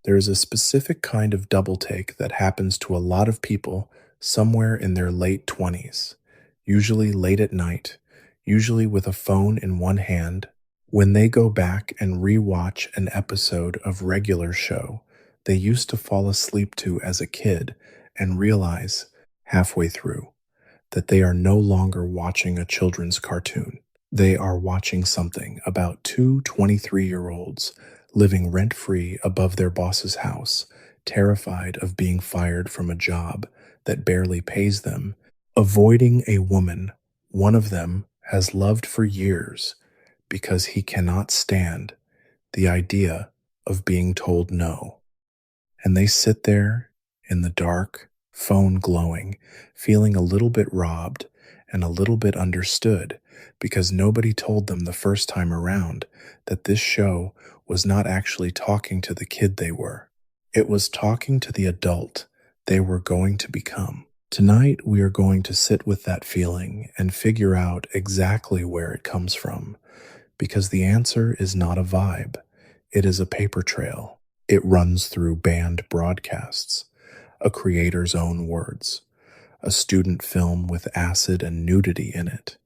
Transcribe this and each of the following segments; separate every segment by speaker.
Speaker 1: There is a specific kind of double take that happens to a lot of people somewhere in their late 20s, usually late at night, usually with a phone in one hand, when they go back and rewatch an episode of regular show they used to fall asleep to as a kid and realize halfway through that they are no longer watching a children's cartoon. They are watching something about two 23-year-olds living rent-free above their boss's house, terrified of being fired from a job that barely pays them, avoiding a woman one of them has loved for years because he cannot stand the idea of being told no. And they sit there in the dark, phone glowing, feeling a little bit robbed and a little bit understood because nobody told them the first time around that this show was not actually talking to the kid they were. It was talking to the adult they were going to become. Tonight, we are going to sit with that feeling and figure out exactly where it comes from, because the answer is not a vibe. It is a paper trail. It runs through banned broadcasts, a creator's own words, a student film with acid and nudity in it,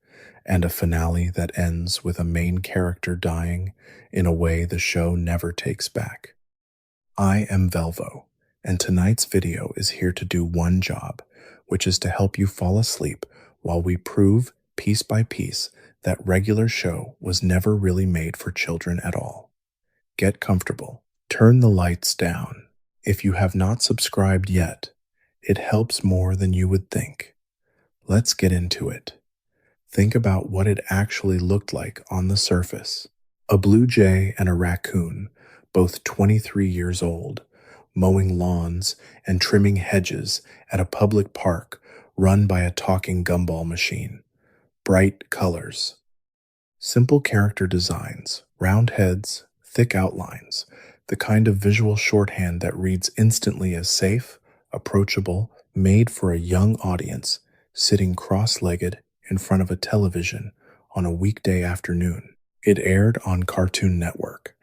Speaker 1: and a finale that ends with a main character dying in a way the show never takes back. I am Velvo, and tonight's video is here to do one job, which is to help you fall asleep while we prove, piece by piece, that regular show was never really made for children at all. Get comfortable. Turn the lights down. If you have not subscribed yet, it helps more than you would think. Let's get into it. Think about what it actually looked like on the surface. A blue jay and a raccoon, both 23 years old, mowing lawns and trimming hedges at a public park run by a talking gumball machine. Bright colors. Simple character designs, round heads, thick outlines, the kind of visual shorthand that reads instantly as safe, approachable, made for a young audience sitting cross-legged in front of a television on a weekday afternoon. It aired on Cartoon Network,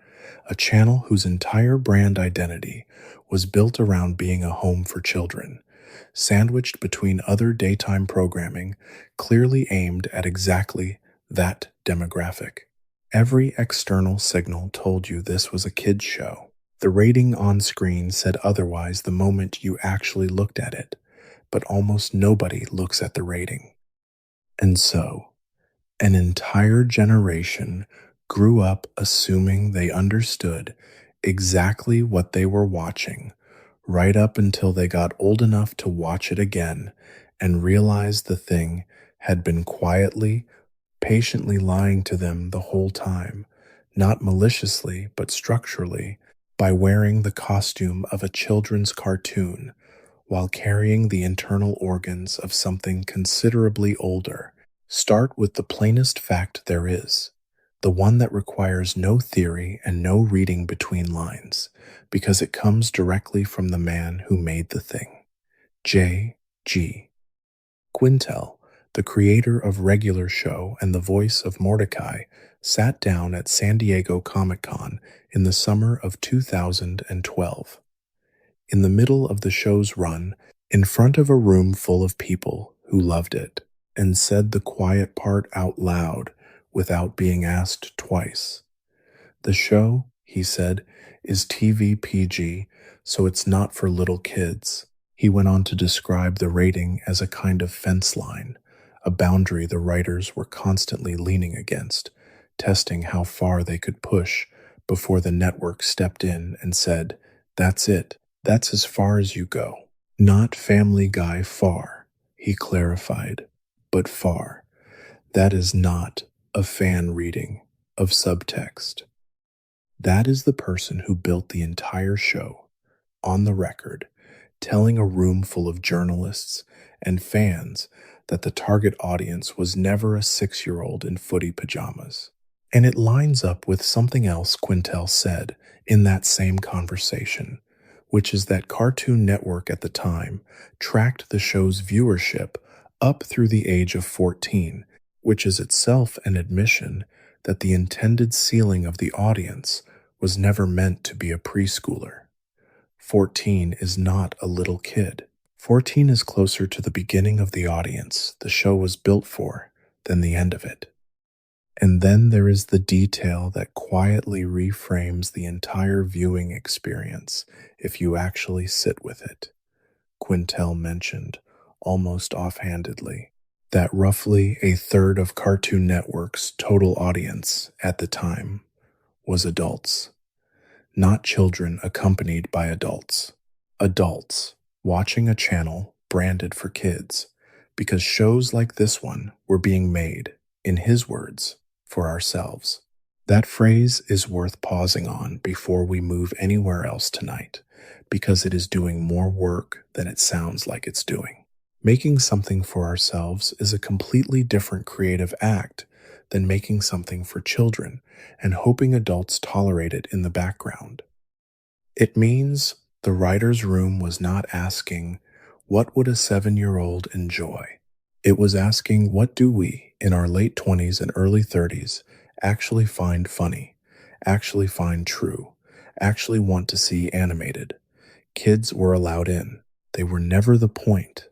Speaker 1: a channel whose entire brand identity was built around being a home for children, sandwiched between other daytime programming clearly aimed at exactly that demographic. Every external signal told you this was a kid's show. The rating on screen said otherwise the moment you actually looked at it, but almost nobody looks at the rating. And so, an entire generation grew up assuming they understood exactly what they were watching, right up until they got old enough to watch it again and realized the thing had been quietly, patiently lying to them the whole time, not maliciously but structurally, by wearing the costume of a children's cartoon while carrying the internal organs of something considerably older. Start with the plainest fact there is, the one that requires no theory and no reading between lines, because it comes directly from the man who made the thing. J.G. Quintel, the creator of Regular Show and the voice of Mordecai, sat down at San Diego Comic-Con in the summer of 2012. In the middle of the show's run, in front of a room full of people who loved it, and said the quiet part out loud without being asked twice. The show, he said, is TV PG, so it's not for little kids. He went on to describe the rating as a kind of fence line, a boundary the writers were constantly leaning against, testing how far they could push before the network stepped in and said, "That's it. That's as far as you go." Not Family Guy far, he clarified, but far. That is not a fan reading of subtext. That is the person who built the entire show, on the record, telling a room full of journalists and fans that the target audience was never a 6-year-old in footy pajamas. And it lines up with something else Quintel said in that same conversation, which is that Cartoon Network at the time tracked the show's viewership up through the age of 14, which is itself an admission that the intended ceiling of the audience was never meant to be a preschooler. 14 is not a little kid. 14 is closer to the beginning of the audience the show was built for than the end of it. And then there is the detail that quietly reframes the entire viewing experience if you actually sit with it. Quintel mentioned, almost offhandedly, that roughly a third of Cartoon Network's total audience at the time was adults, not children accompanied by adults. Adults watching a channel branded for kids because shows like this one were being made, in his words, for ourselves. That phrase is worth pausing on before we move anywhere else tonight because it is doing more work than it sounds like it's doing. Making something for ourselves is a completely different creative act than making something for children and hoping adults tolerate it in the background. It means the writer's room was not asking, what would a 7-year-old enjoy? It was asking, what do we, in our late 20s and early 30s, actually find funny, actually find true, actually want to see animated? Kids were allowed in. They were never the point.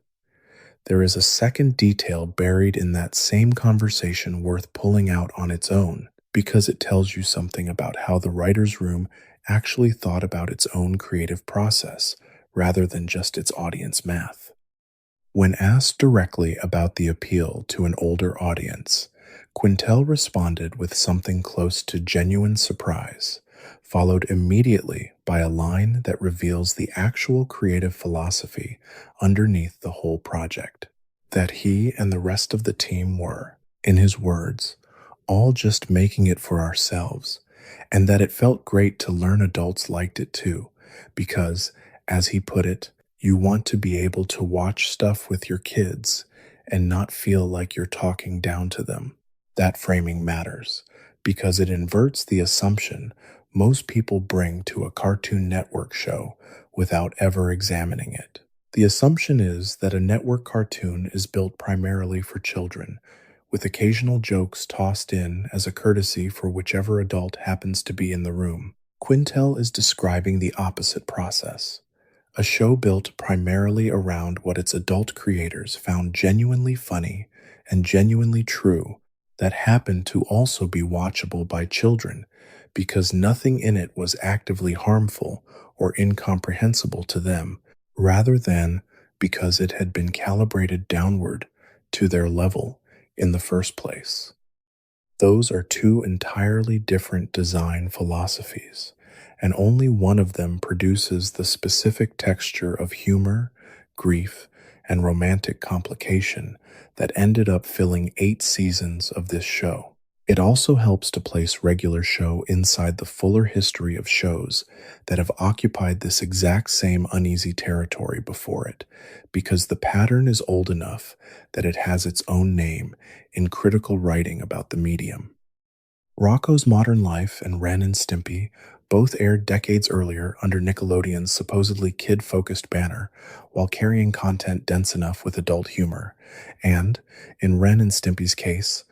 Speaker 1: There is a second detail buried in that same conversation worth pulling out on its own because it tells you something about how the writer's room actually thought about its own creative process rather than just its audience math. When asked directly about the appeal to an older audience, Quintel responded with something close to genuine surprise, followed immediately by a line that reveals the actual creative philosophy underneath the whole project. That he and the rest of the team were, in his words, all just making it for ourselves, and that it felt great to learn adults liked it too, because, as he put it, you want to be able to watch stuff with your kids and not feel like you're talking down to them. That framing matters because it inverts the assumption most people bring to a Cartoon Network show without ever examining it. The assumption is that a network cartoon is built primarily for children, with occasional jokes tossed in as a courtesy for whichever adult happens to be in the room. Quintel is describing the opposite process. A show built primarily around what its adult creators found genuinely funny and genuinely true that happened to also be watchable by children because nothing in it was actively harmful or incomprehensible to them, rather than because it had been calibrated downward to their level in the first place. Those are two entirely different design philosophies, and only one of them produces the specific texture of humor, grief, and romantic complication that ended up filling 8 seasons of this show. It also helps to place regular show inside the fuller history of shows that have occupied this exact same uneasy territory before it, because the pattern is old enough that it has its own name in critical writing about the medium. Rocko's Modern Life and Ren and Stimpy both aired decades earlier under Nickelodeon's supposedly kid-focused banner, while carrying content dense enough with adult humor, and, in Ren and Stimpy's case,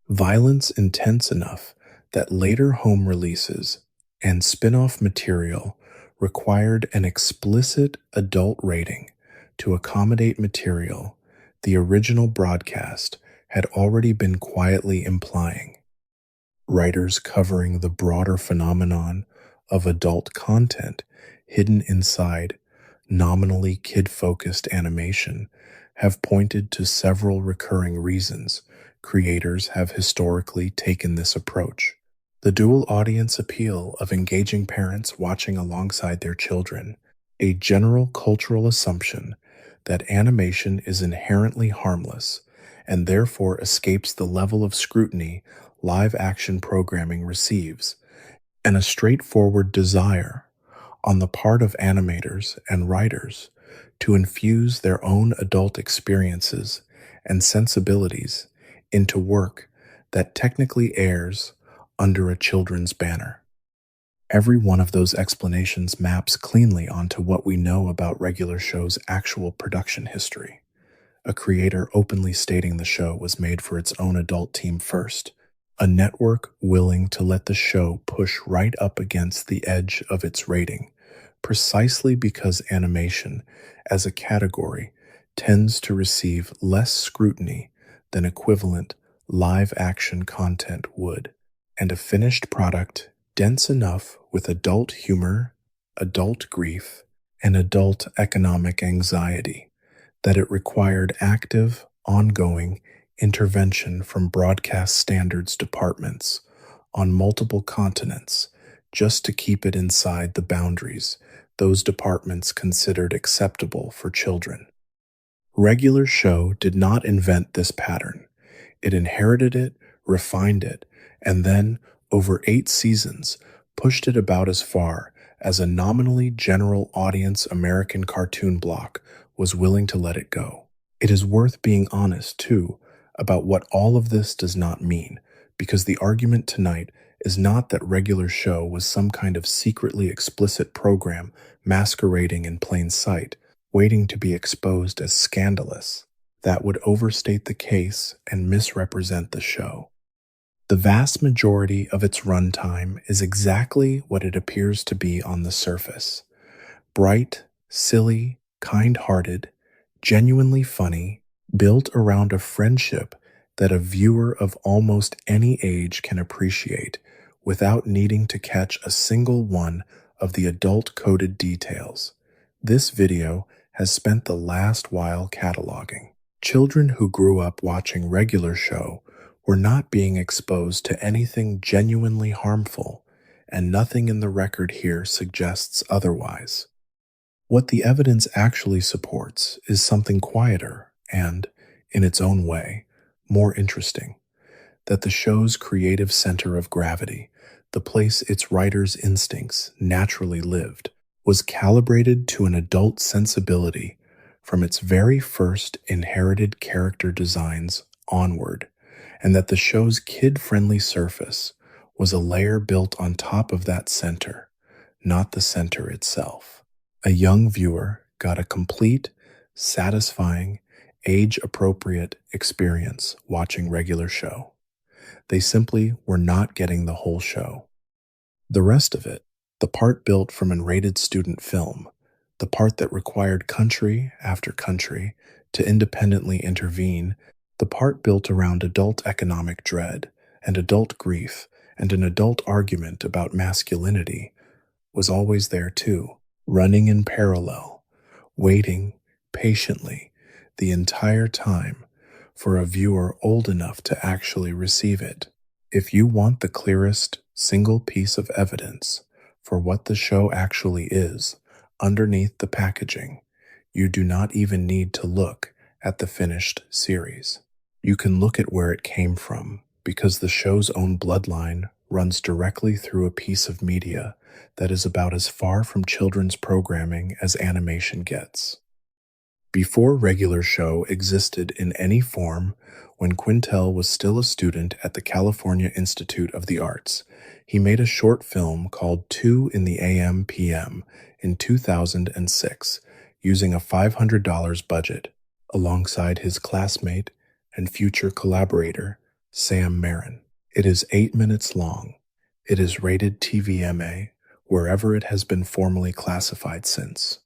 Speaker 1: violence intense enough that later home releases and spin-off material required an explicit adult rating to accommodate material the original broadcast had already been quietly implying. Writers covering the broader phenomenon of adult content hidden inside nominally kid-focused animation have pointed to several recurring reasons creators have historically taken this approach. The dual audience appeal of engaging parents watching alongside their children, a general cultural assumption that animation is inherently harmless and therefore escapes the level of scrutiny live-action programming receives, and a straightforward desire on the part of animators and writers to infuse their own adult experiences and sensibilities into work that technically airs under a children's banner. Every one of those explanations maps cleanly onto what we know about regular show's actual production history. A creator openly stating the show was made for its own adult team first, a network willing to let the show push right up against the edge of its rating, precisely because animation, as a category, tends to receive less scrutiny than equivalent live action content would, and a finished product dense enough with adult humor, adult grief, and adult economic anxiety that it required active, ongoing intervention from broadcast standards departments on multiple continents just to keep it inside the boundaries those departments considered acceptable for children. Regular Show did not invent this pattern. It inherited it, refined it, and then, over 8 seasons, pushed it about as far as a nominally general audience American cartoon block was willing to let it go. It is worth being honest, too, about what all of this does not mean, because the argument tonight is not that Regular Show was some kind of secretly explicit program masquerading in plain sight, waiting to be exposed as scandalous. That would overstate the case and misrepresent the show. The vast majority of its runtime is exactly what it appears to be on the surface: bright, silly, kind-hearted, genuinely funny, built around a friendship that a viewer of almost any age can appreciate without needing to catch a single one of the adult-coded details. This video has spent the last while cataloging. Children who grew up watching Regular Show were not being exposed to anything genuinely harmful, and nothing in the record here suggests otherwise. What the evidence actually supports is something quieter and, in its own way, more interesting: that the show's creative center of gravity, the place its writers' instincts naturally lived, was calibrated to an adult sensibility from its very first inherited character designs onward, and that the show's kid-friendly surface was a layer built on top of that center, not the center itself. A young viewer got a complete, satisfying, age-appropriate experience watching Regular Show. They simply were not getting the whole show. The rest of it, the part built from an rated student film, the part that required country after country to independently intervene, the part built around adult economic dread and adult grief and an adult argument about masculinity, was always there too, running in parallel, waiting patiently the entire time for a viewer old enough to actually receive it. If you want the clearest single piece of evidence for what the show actually is underneath the packaging, you do not even need to look at the finished series. You can look at where it came from, because the show's own bloodline runs directly through a piece of media that is about as far from children's programming as animation gets. Before Regular Show existed in any form, when Quintel was still a student at the California Institute of the Arts, he made a short film called 2 in the AM PM in 2006, using a $500 budget, alongside his classmate and future collaborator, Sam Marin. It is 8 minutes long. It is rated TVMA, wherever it has been formally classified since.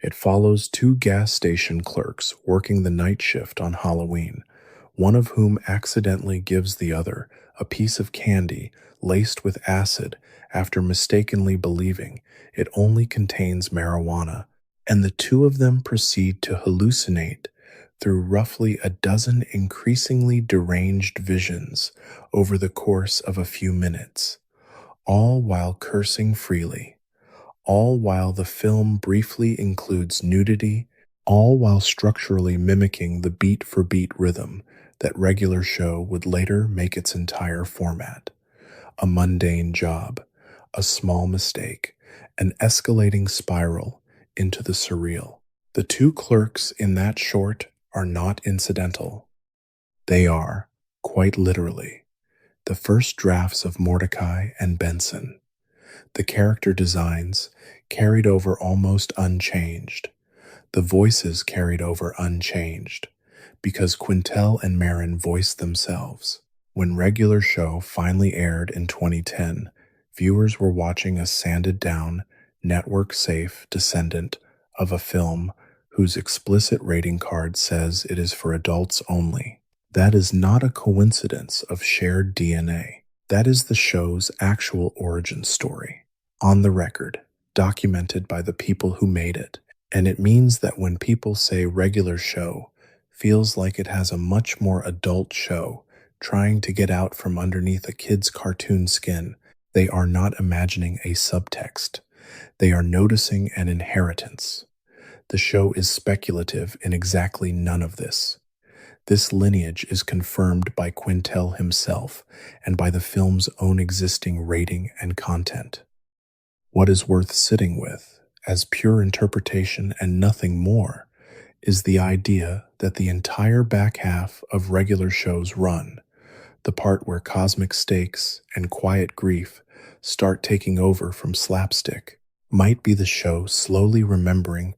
Speaker 1: It follows 2 gas station clerks working the night shift on Halloween, one of whom accidentally gives the other a piece of candy laced with acid after mistakenly believing it only contains marijuana, and the 2 of them proceed to hallucinate through roughly a dozen increasingly deranged visions over the course of a few minutes, all while cursing freely, all while the film briefly includes nudity, all while structurally mimicking the beat-for-beat rhythm that Regular Show would later make its entire format. A mundane job, a small mistake, an escalating spiral into the surreal. The 2 clerks in that short are not incidental. They are, quite literally, the first drafts of Mordecai and Benson. The character designs carried over almost unchanged. The voices carried over unchanged, because Quintel and Marin voiced themselves. When Regular Show finally aired in 2010, viewers were watching a sanded-down, network safe descendant of a film whose explicit rating card says it is for adults only. That is not a coincidence of shared DNA. That is the show's actual origin story. On the record, documented by the people who made it. And it means that when people say regular show, feels like it has a much more adult show trying to get out from underneath a kid's cartoon skin, they are not imagining a subtext. They are noticing an inheritance. The show is speculative in exactly none of this. This lineage is confirmed by Quintel himself and by the film's own existing rating and content. What is worth sitting with, as pure interpretation and nothing more, is the idea that the entire back half of regular show's run, the part where cosmic stakes and quiet grief start taking over from slapstick, might be the show slowly remembering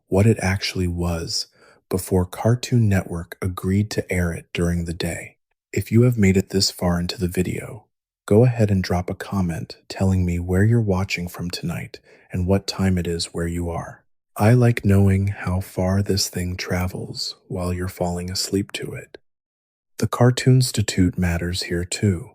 Speaker 1: what it actually was before Cartoon Network agreed to air it during the day. If you have made it this far into the video, go ahead and drop a comment telling me where you're watching from tonight and what time it is where you are. I like knowing how far this thing travels while you're falling asleep to it. The Cartoon Institute matters here too,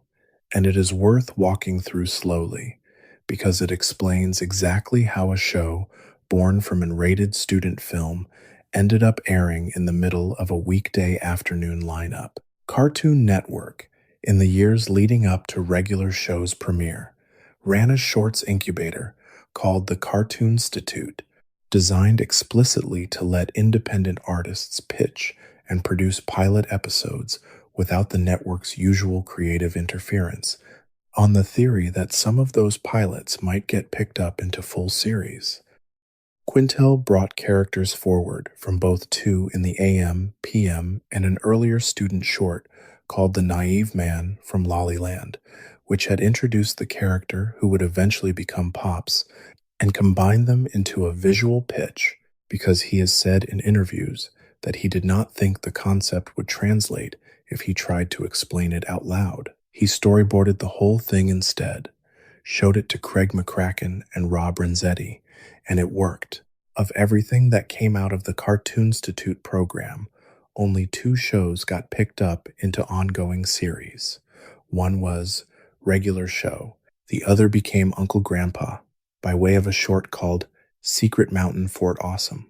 Speaker 1: and it is worth walking through slowly because it explains exactly how a show born from an rated student film ended up airing in the middle of a weekday afternoon lineup. Cartoon Network, in the years leading up to regular show's premiere, ran a shorts incubator called the Cartoon Institute, designed explicitly to let independent artists pitch and produce pilot episodes without the network's usual creative interference, on the theory that some of those pilots might get picked up into full series. Quintel brought characters forward from both two in the AM, PM, and an earlier student short called The Naive Man from Lollyland, which had introduced the character who would eventually become Pops, and combined them into a visual pitch because he has said in interviews that he did not think the concept would translate if he tried to explain it out loud. He storyboarded the whole thing instead, showed it to Craig McCracken and Rob Renzetti, and it worked. Of everything that came out of the Cartoon Institute program, only 2 shows got picked up into ongoing series. One was Regular Show. The other became Uncle Grandpa, by way of a short called Secret Mountain Fort Awesome.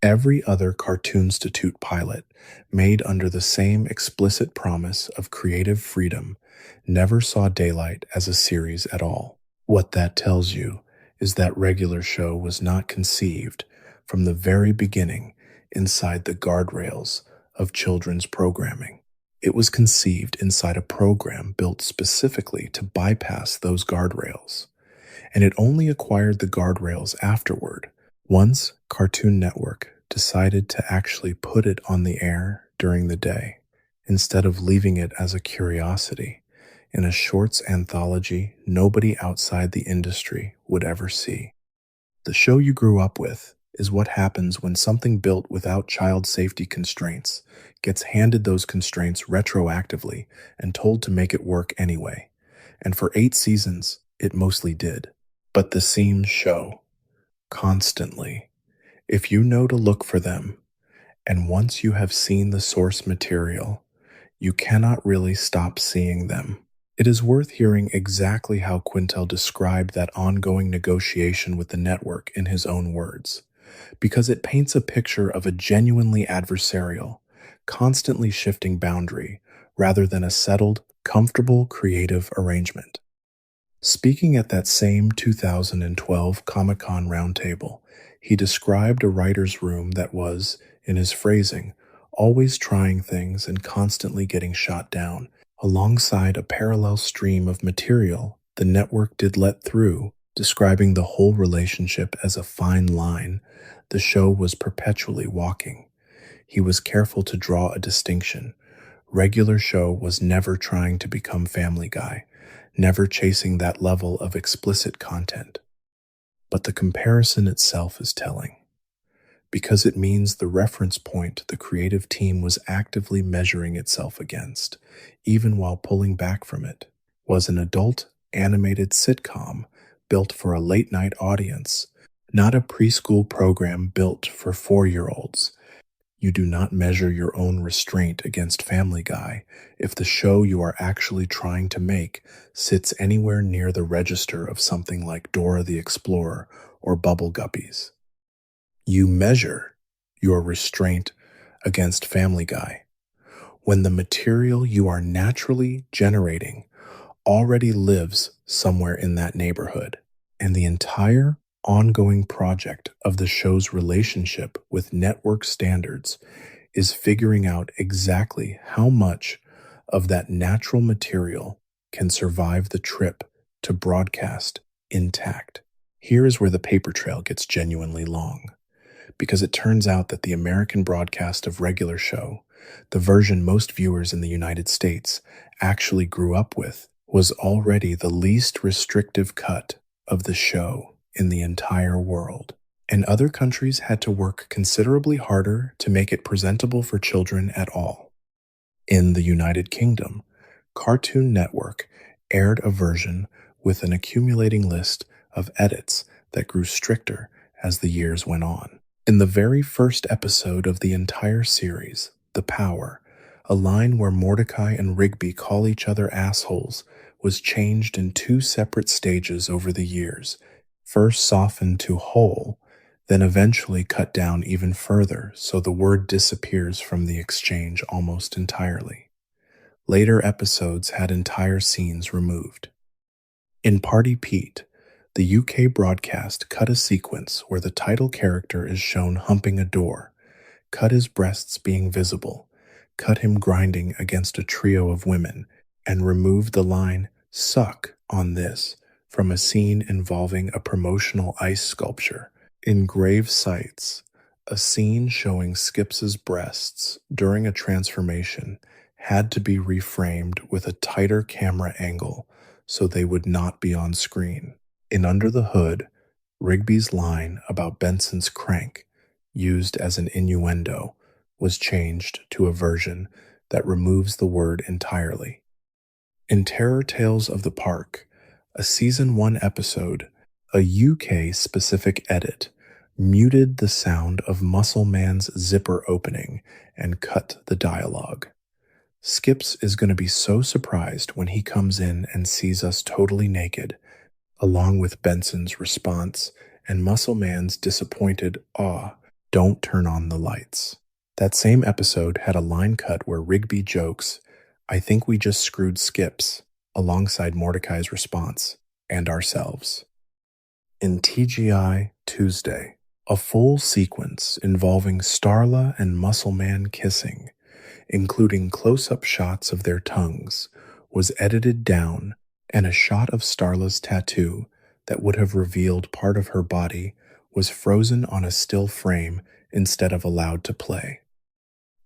Speaker 1: Every other Cartoon Institute pilot, made under the same explicit promise of creative freedom, never saw daylight as a series at all. What that tells you is that Regular Show was not conceived from the very beginning inside the guardrails of children's programming. It was conceived inside a program built specifically to bypass those guardrails, and it only acquired the guardrails afterward, once Cartoon Network decided to actually put it on the air during the day, instead of leaving it as a curiosity in a shorts anthology nobody outside the industry would ever see. The show you grew up with is what happens when something built without child safety constraints gets handed those constraints retroactively and told to make it work anyway. And for 8 seasons, it mostly did. But the seams show, constantly, if you know to look for them, and once you have seen the source material, you cannot really stop seeing them. It is worth hearing exactly how Quintel described that ongoing negotiation with the network in his own words, because it paints a picture of a genuinely adversarial, constantly shifting boundary rather than a settled, comfortable creative arrangement. Speaking at that same 2012 Comic-Con roundtable, he described a writer's room that was, in his phrasing, always trying things and constantly getting shot down, alongside a parallel stream of material the network did let through, describing the whole relationship as a fine line the show was perpetually walking. He was careful to draw a distinction. Regular Show was never trying to become Family Guy, never chasing that level of explicit content. But the comparison itself is telling, because it means the reference point the creative team was actively measuring itself against, even while pulling back from it, was an adult animated sitcom built for a late night audience, not a preschool program built for 4-year-olds. You do not measure your own restraint against Family Guy if the show you are actually trying to make sits anywhere near the register of something like Dora the Explorer or Bubble Guppies. You measure your restraint against Family Guy when the material you are naturally generating already lives somewhere in that neighborhood, and the entire ongoing project of the show's relationship with network standards is figuring out exactly how much of that natural material can survive the trip to broadcast intact. Here is where the paper trail gets genuinely long, because it turns out that the American broadcast of Regular Show, the version most viewers in the United States actually grew up with, was already the least restrictive cut of the show in the entire world. And other countries had to work considerably harder to make it presentable for children at all. In the United Kingdom, Cartoon Network aired a version with an accumulating list of edits that grew stricter as the years went on. In the very first episode of the entire series, The Power, a line where Mordecai and Rigby call each other assholes was changed in 2 separate stages over the years, first softened to whole, then eventually cut down even further so the word disappears from the exchange almost entirely. Later episodes had entire scenes removed. In Party Pete, the UK broadcast cut a sequence where the title character is shown humping a door, cut his breasts being visible, cut him grinding against a trio of women, and removed the line, "suck on this," from a scene involving a promotional ice sculpture. In Grave Sights, a scene showing Skips's breasts during a transformation had to be reframed with a tighter camera angle so they would not be on screen. In Under the Hood, Rigby's line about Benson's crank, used as an innuendo, was changed to a version that removes the word entirely. In Terror Tales of the Park, a Season 1 episode, a UK-specific edit muted the sound of Muscle Man's zipper opening and cut the dialogue. Skips is going to be so surprised when he comes in and sees us totally naked, along with Benson's response and Muscle Man's disappointed "aw, don't turn on the lights." That same episode had a line cut where Rigby jokes, "I think we just screwed Skips," alongside Mordecai's response, "and ourselves." In TGI Tuesday, a full sequence involving Starla and Muscle Man kissing, including close-up shots of their tongues, was edited down, and a shot of Starla's tattoo that would have revealed part of her body was frozen on a still frame instead of allowed to play.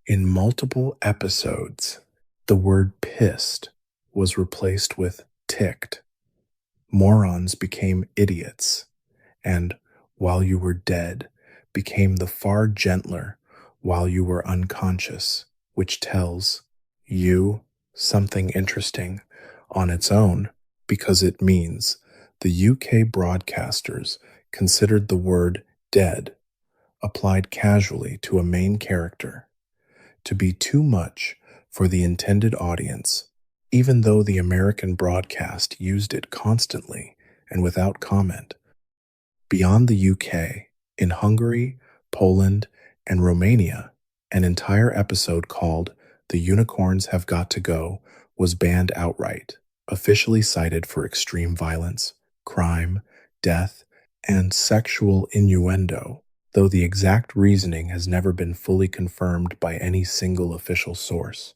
Speaker 1: In multiple episodes, the word pissed was replaced with ticked. Morons became idiots, and while you were dead became the far gentler while you were unconscious, which tells you something interesting on its own, because it means the UK broadcasters considered the word dead, applied casually to a main character, to be too much for the intended audience, even though the American broadcast used it constantly and without comment. Beyond the UK, in Hungary, Poland, and Romania, an entire episode called "The Unicorns Have Got to Go" was banned outright, officially cited for extreme violence, crime, death, and sexual innuendo, though the exact reasoning has never been fully confirmed by any single official source.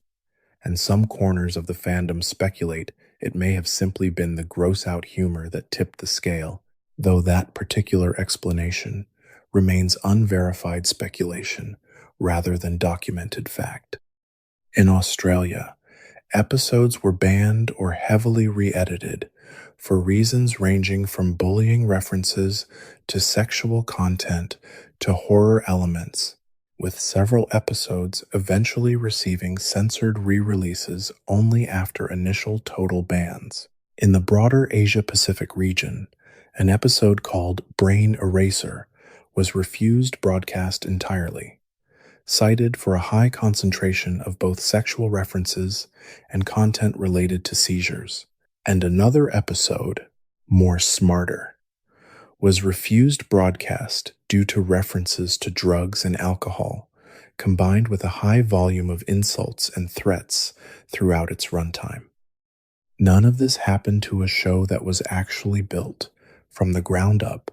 Speaker 1: And some corners of the fandom speculate it may have simply been the gross-out humor that tipped the scale, though that particular explanation remains unverified speculation rather than documented fact. In Australia, episodes were banned or heavily re-edited for reasons ranging from bullying references to sexual content to horror elements, with several episodes eventually receiving censored re-releases only after initial total bans. In the broader Asia-Pacific region, An episode called Brain Eraser was refused broadcast entirely, cited for a high concentration of both sexual references and content related to seizures. And another episode, More Smarter, was refused broadcast due to references to drugs and alcohol, combined with a high volume of insults and threats throughout its runtime. None of this happened to a show that was actually built from the ground up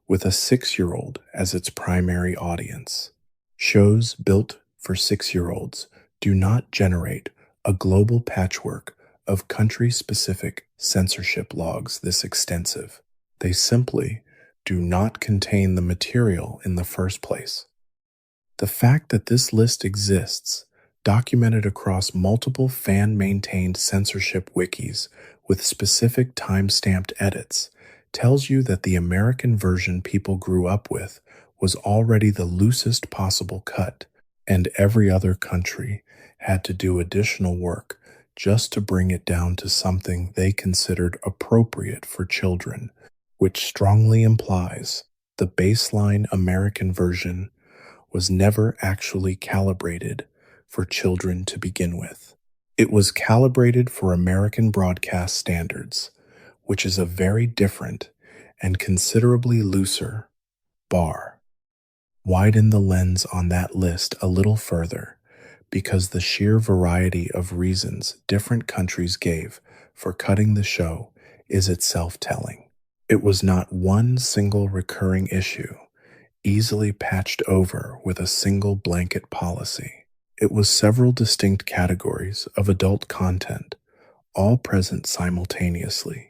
Speaker 1: with a 6-year-old as its primary audience. Shows built for 6-year-olds do not generate a global patchwork of country-specific censorship logs this extensive. They simply do not contain the material in the first place. The fact that this list exists, documented across multiple fan-maintained censorship wikis with specific time-stamped edits, tells you that the American version people grew up with was already the loosest possible cut, and every other country had to do additional work just to bring it down to something they considered appropriate for children, which strongly implies the baseline American version was never actually calibrated for children to begin with. It was calibrated for American broadcast standards, which is a very different and considerably looser bar. Widen the lens on that list a little further, because the sheer variety of reasons different countries gave for cutting the show is itself telling. It was not one single recurring issue, easily patched over with a single blanket policy. It was several distinct categories of adult content, all present simultaneously,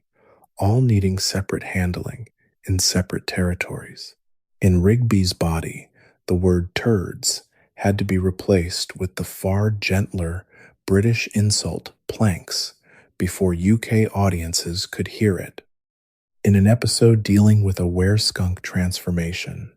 Speaker 1: all needing separate handling in separate territories. In Rigby's body, the word turds had to be replaced with the far gentler British insult planks before UK audiences could hear it. In an episode dealing with a were-skunk transformation,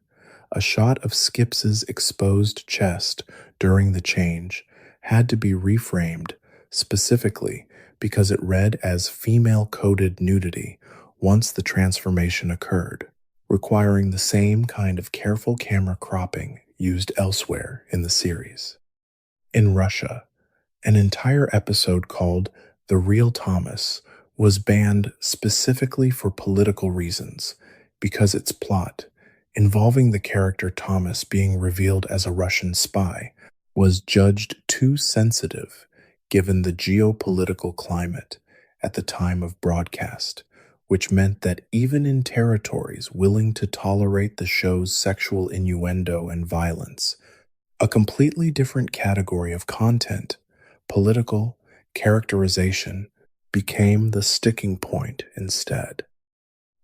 Speaker 1: a shot of Skips's exposed chest during the change had to be reframed specifically because it read as female-coded nudity once the transformation occurred, requiring the same kind of careful camera cropping used elsewhere in the series. In Russia, an entire episode called The Real Thomas was banned specifically for political reasons because its plot, involving the character Thomas being revealed as a Russian spy, was judged too sensitive given the geopolitical climate at the time of broadcast, which meant that even in territories willing to tolerate the show's sexual innuendo and violence, a completely different category of content, political characterization, became the sticking point instead.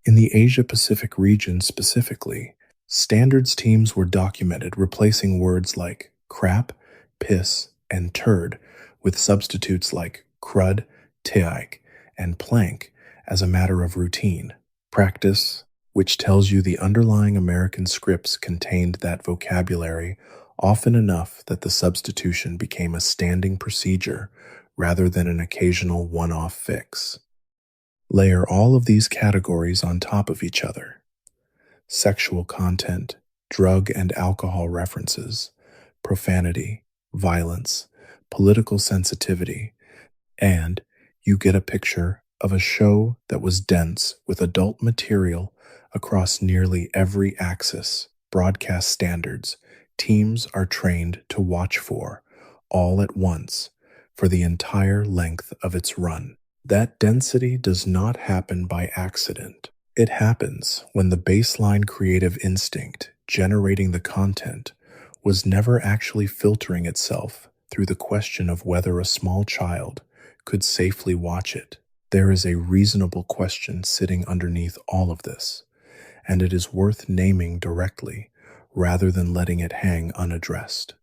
Speaker 1: In the Asia-Pacific region specifically, standards teams were documented replacing words like crap, piss, and turd with substitutes like crud, teig, and plank as a matter of routine practice, which tells you the underlying American scripts contained that vocabulary often enough that the substitution became a standing procedure rather than an occasional one-off fix. Layer all of these categories on top of each other: sexual content, drug and alcohol references, profanity, violence, political sensitivity, and you get a picture of a show that was dense with adult material across nearly every axis broadcast standards teams are trained to watch for all at once for the entire length of its run. That density does not happen by accident. It happens when the baseline creative instinct generating the content was never actually filtering itself through the question of whether a small child could safely watch it. There is a reasonable question sitting underneath all of this, and it is worth naming directly rather than letting it hang unaddressed.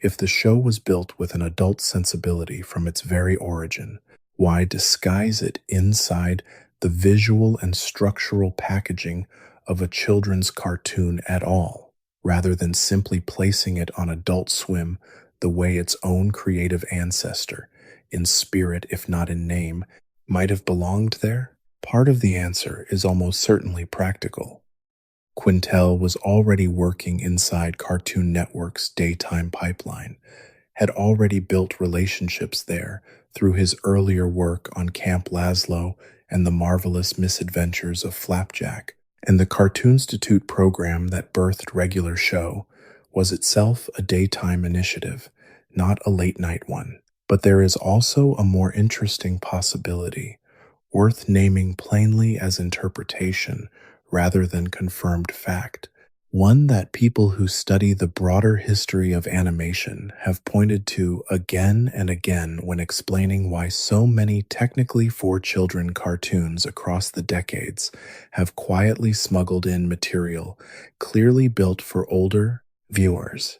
Speaker 1: If the show was built with an adult sensibility from its very origin, why disguise it inside the visual and structural packaging of a children's cartoon at all, rather than simply placing it on Adult Swim the way its own creative ancestor, in spirit if not in name, might have belonged there? Part of the answer is almost certainly practical. Quintel was already working inside Cartoon Network's daytime pipeline, had already built relationships there through his earlier work on Camp Laszlo and the marvelous misadventures of Flapjack, and the Cartoonstitute program that birthed regular show was itself a daytime initiative, not a late night one. But there is also a more interesting possibility, worth naming plainly as interpretation rather than confirmed fact, one that people who study the broader history of animation have pointed to again and again when explaining why so many technically for children cartoons across the decades have quietly smuggled in material clearly built for older viewers.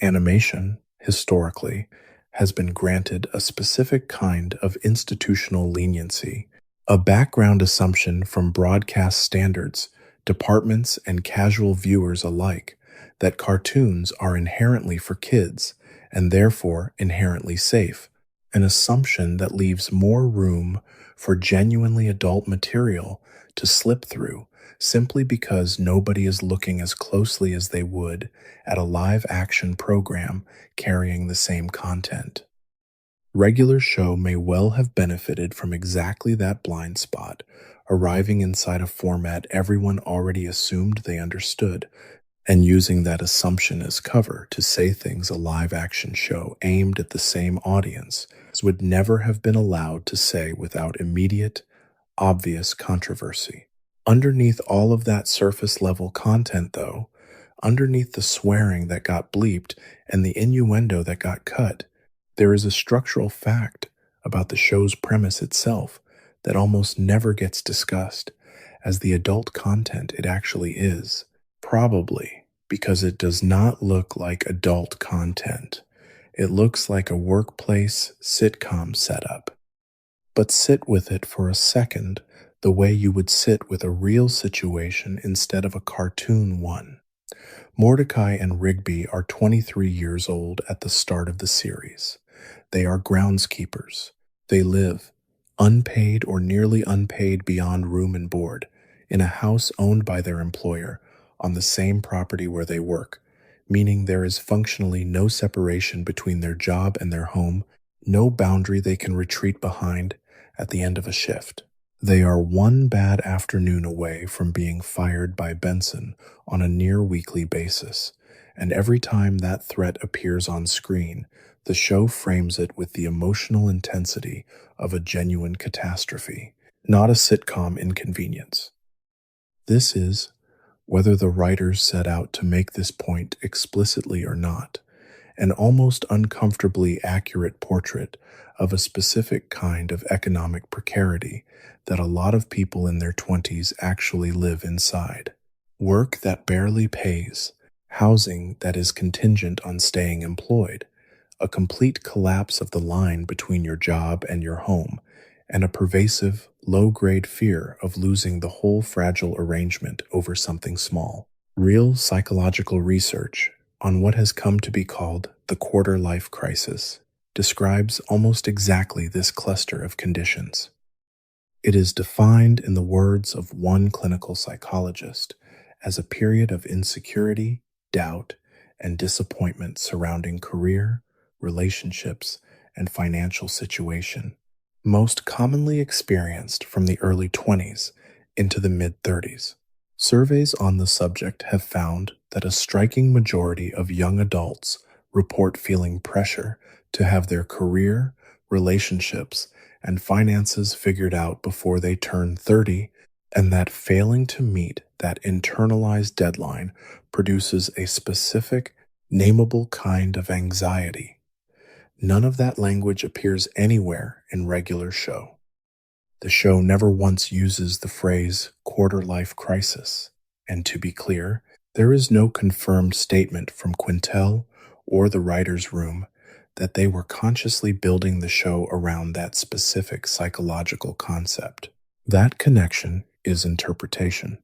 Speaker 1: Animation, historically, has been granted a specific kind of institutional leniency, a background assumption from broadcast standards, departments, and casual viewers alike that cartoons are inherently for kids and therefore inherently safe, an assumption that leaves more room for genuinely adult material to slip through simply because nobody is looking as closely as they would at a live action program carrying the same content. Regular show may well have benefited from exactly that blind spot, arriving inside a format everyone already assumed they understood, and using that assumption as cover to say things a live action show aimed at the same audience would never have been allowed to say without immediate, obvious controversy. Underneath all of that surface level content, though, underneath the swearing that got bleeped and the innuendo that got cut, there is a structural fact about the show's premise itself that almost never gets discussed as the adult content it actually is, probably because it does not look like adult content. It looks like a workplace sitcom setup. But sit with it for a second the way you would sit with a real situation instead of a cartoon one. Mordecai and Rigby are 23 years old at the start of the series. They are groundskeepers. They live, unpaid or nearly unpaid beyond room and board, in a house owned by their employer on the same property where they work, meaning there is functionally no separation between their job and their home, no boundary they can retreat behind at the end of a shift. They are one bad afternoon away from being fired by Benson on a near weekly basis, and every time that threat appears on screen, the show frames it with the emotional intensity of a genuine catastrophe, not a sitcom inconvenience. This is, whether the writers set out to make this point explicitly or not, an almost uncomfortably accurate portrait of a specific kind of economic precarity that a lot of people in their 20s actually live inside. Work that barely pays, housing that is contingent on staying employed, a complete collapse of the line between your job and your home, and a pervasive, low-grade fear of losing the whole fragile arrangement over something small. Real psychological research on what has come to be called the quarter-life crisis describes almost exactly this cluster of conditions. It is defined in the words of one clinical psychologist as a period of insecurity, doubt, and disappointment surrounding career, relationships, and financial situation, most commonly experienced from the early 20s into the mid-30s. Surveys on the subject have found that a striking majority of young adults report feeling pressure to have their career, relationships, and finances figured out before they turn 30, and that failing to meet that internalized deadline produces a specific, nameable kind of anxiety. None of that language appears anywhere in regular show. The show never once uses the phrase quarter-life crisis, and to be clear, there is no confirmed statement from Quintel or the writer's room that they were consciously building the show around that specific psychological concept. That connection is interpretation,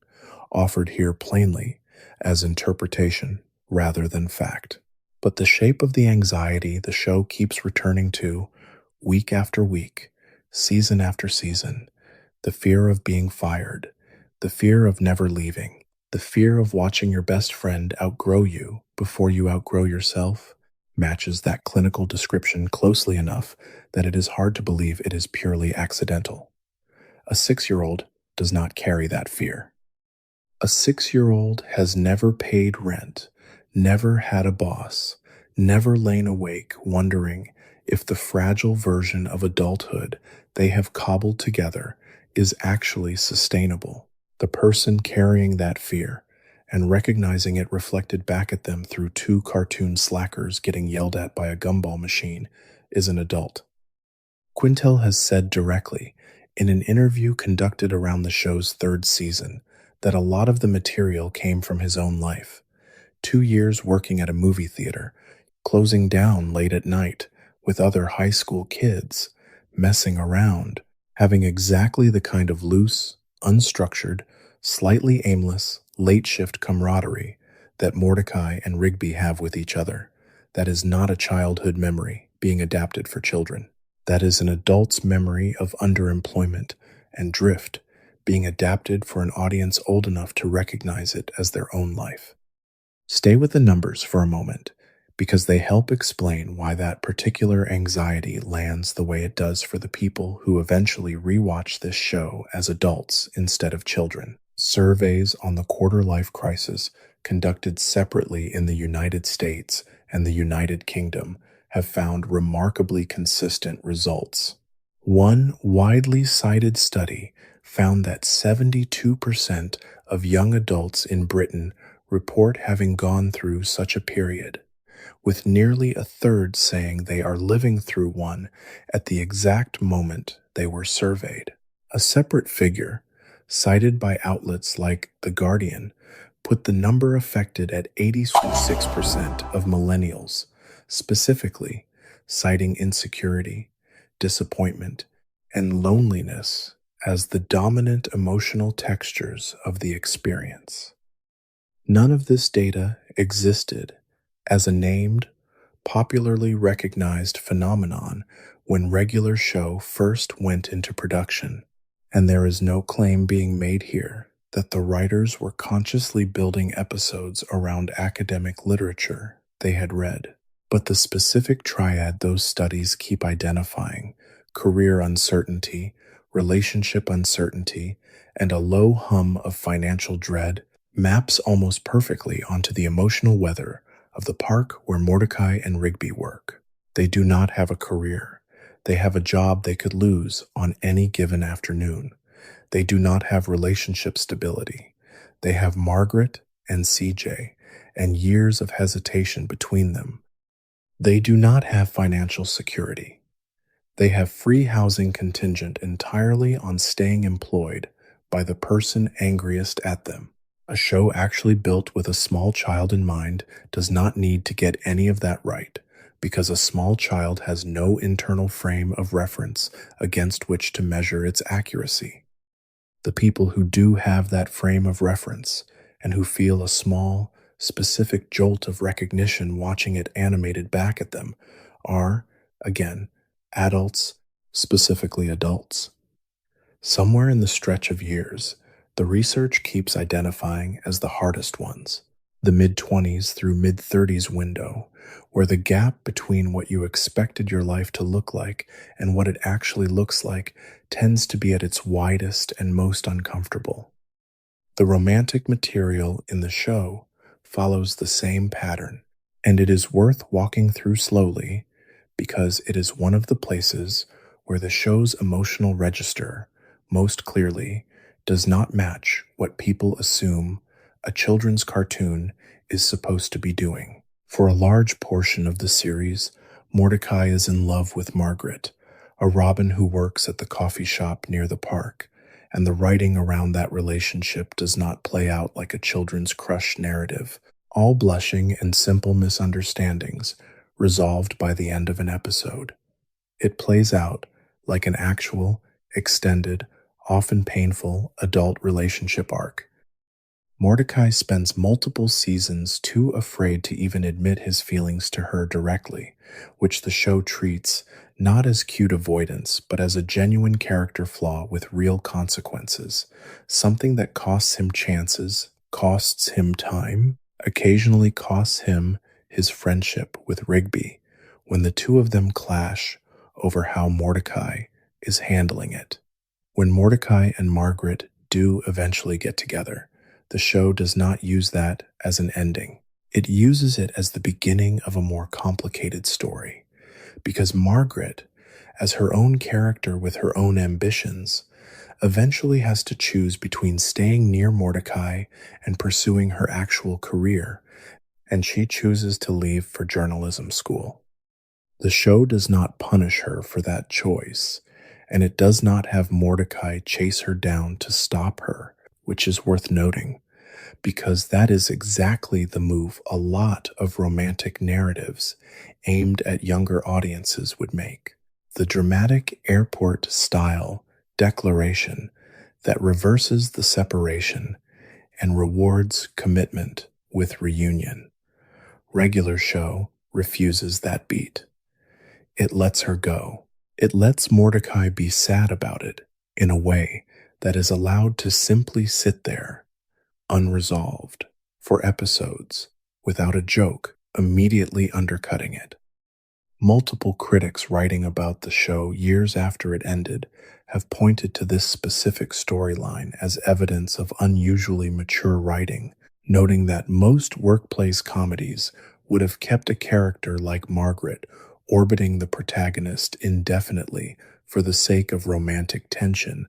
Speaker 1: offered here plainly as interpretation rather than fact. But the shape of the anxiety the show keeps returning to, week after week, season after season, The fear of being fired, the fear of never leaving, the fear of watching your best friend outgrow you before you outgrow yourself matches that clinical description closely enough that it is hard to believe it is purely accidental. A 6-year-old does not carry that fear. A 6-year-old has never paid rent, never had a boss, never lain awake wondering if the fragile version of adulthood they have cobbled together is actually sustainable. The person carrying that fear and recognizing it reflected back at them through two cartoon slackers getting yelled at by a gumball machine is an adult. Quintel has said directly in an interview conducted around the show's third season that a lot of the material came from his own life. 2 years working at a movie theater, closing down late at night with other high school kids, messing around, having exactly the kind of loose, unstructured, slightly aimless, late shift camaraderie that Mordecai and Rigby have with each other. That is not a childhood memory being adapted for children. That is an adult's memory of underemployment and drift being adapted for an audience old enough to recognize it as their own life. Stay with the numbers for a moment because they help explain why that particular anxiety lands the way it does for the people who eventually rewatch this show as adults instead of children. Surveys on the quarter life crisis conducted separately in the United States and the United Kingdom have found remarkably consistent results. One widely cited study found that 72% of young adults in Britain report having gone through such a period, with nearly a third saying they are living through one at the exact moment they were surveyed. A separate figure, cited by outlets like The Guardian, put the number affected at 86% of millennials, specifically citing insecurity, disappointment, and loneliness as the dominant emotional textures of the experience. None of this data existed as a named, popularly recognized phenomenon when regular show first went into production, and there is no claim being made here that the writers were consciously building episodes around academic literature they had read. But the specific triad those studies keep identifying, career uncertainty, relationship uncertainty, and a low hum of financial dread, maps almost perfectly onto the emotional weather of the park where Mordecai and Rigby work. They do not have a career. They have a job they could lose on any given afternoon. They do not have relationship stability. They have Margaret and CJ and years of hesitation between them. They do not have financial security. They have free housing contingent entirely on staying employed by the person angriest at them. A show actually built with a small child in mind does not need to get any of that right, because a small child has no internal frame of reference against which to measure its accuracy. The people who do have that frame of reference and who feel a small, specific jolt of recognition watching it animated back at them are, again, adults, specifically adults. Somewhere in the stretch of years, the research keeps identifying as the hardest ones, the mid-20s through mid-30s window, where the gap between what you expected your life to look like and what it actually looks like tends to be at its widest and most uncomfortable. The romantic material in the show follows the same pattern, and it is worth walking through slowly because it is one of the places where the show's emotional register most clearly does not match what people assume a children's cartoon is supposed to be doing. For a large portion of the series, Mordecai is in love with Margaret, a robin who works at the coffee shop near the park, and the writing around that relationship does not play out like a children's crush narrative, all blushing and simple misunderstandings resolved by the end of an episode. It plays out like an actual, extended, often painful adult relationship arc. Mordecai spends multiple seasons too afraid to even admit his feelings to her directly, which the show treats not as cute avoidance, but as a genuine character flaw with real consequences, something that costs him chances, costs him time, occasionally costs him his friendship with Rigby when the two of them clash over how Mordecai is handling it. When Mordecai and Margaret do eventually get together, the show does not use that as an ending. It uses it as the beginning of a more complicated story, because Margaret, as her own character with her own ambitions, eventually has to choose between staying near Mordecai and pursuing her actual career, and she chooses to leave for journalism school. The show does not punish her for that choice, and it does not have Mordecai chase her down to stop her, which is worth noting, because that is exactly the move a lot of romantic narratives aimed at younger audiences would make. The dramatic airport style declaration that reverses the separation and rewards commitment with reunion. Regular show refuses that beat. It lets her go. It lets Mordecai be sad about it in a way that is allowed to simply sit there, unresolved, for episodes, without a joke immediately undercutting it. Multiple critics writing about the show years after it ended have pointed to this specific storyline as evidence of unusually mature writing, noting that most workplace comedies would have kept a character like Margaret orbiting the protagonist indefinitely for the sake of romantic tension,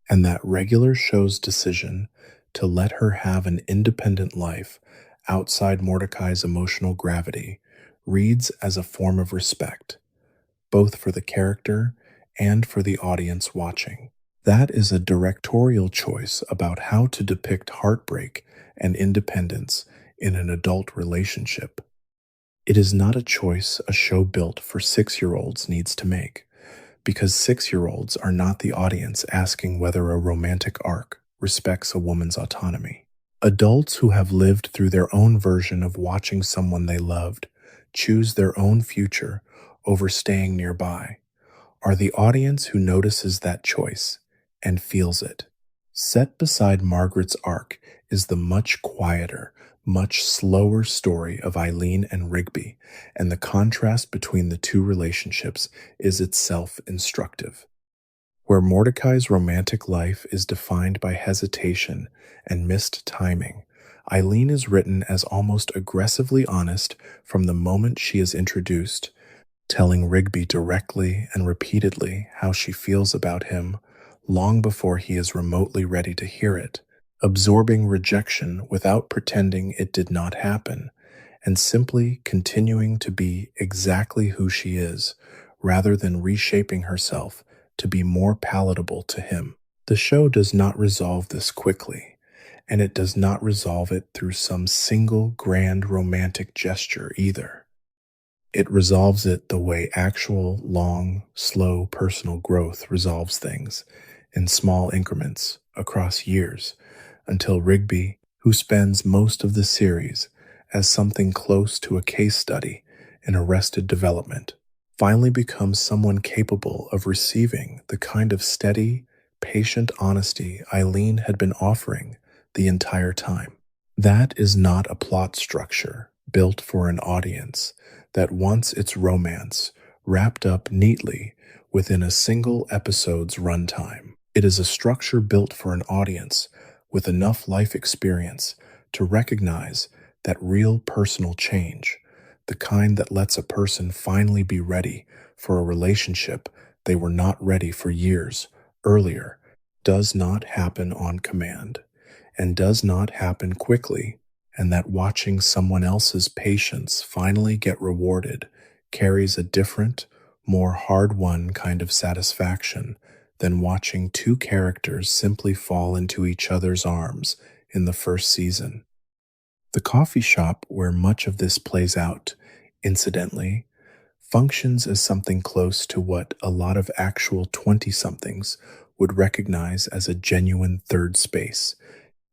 Speaker 1: and that regular show's decision to let her have an independent life outside Mordecai's emotional gravity reads as a form of respect, both for the character and for the audience watching. That is a directorial choice about how to depict heartbreak and independence in an adult relationship. It is not a choice a show built for 6-year-olds needs to make, because 6-year-olds are not the audience asking whether a romantic arc respects a woman's autonomy. Adults who have lived through their own version of watching someone they loved choose their own future over staying nearby are the audience who notices that choice and feels it. Set beside Margaret's arc is the much quieter, much slower story of Eileen and Rigby, and the contrast between the two relationships is itself instructive. Where Mordecai's romantic life is defined by hesitation and missed timing, Eileen is written as almost aggressively honest from the moment she is introduced, telling Rigby directly and repeatedly how she feels about him long before he is remotely ready to hear it, absorbing rejection without pretending it did not happen, and simply continuing to be exactly who she is, rather than reshaping herself to be more palatable to him. The show does not resolve this quickly, and it does not resolve it through some single grand romantic gesture either. It resolves it the way actual, long, slow personal growth resolves things, in small increments across years, until Rigby, who spends most of the series as something close to a case study in arrested development, finally becomes someone capable of receiving the kind of steady, patient honesty Eileen had been offering the entire time. That is not a plot structure built for an audience that wants its romance wrapped up neatly within a single episode's runtime. It is a structure built for an audience with enough life experience to recognize that real personal change, the kind that lets a person finally be ready for a relationship they were not ready for years earlier, does not happen on command and does not happen quickly, and that watching someone else's patience finally get rewarded carries a different, more hard-won kind of satisfaction than watching two characters simply fall into each other's arms in the first season. The coffee shop where much of this plays out, incidentally, functions as something close to what a lot of actual 20-somethings would recognize as a genuine third space,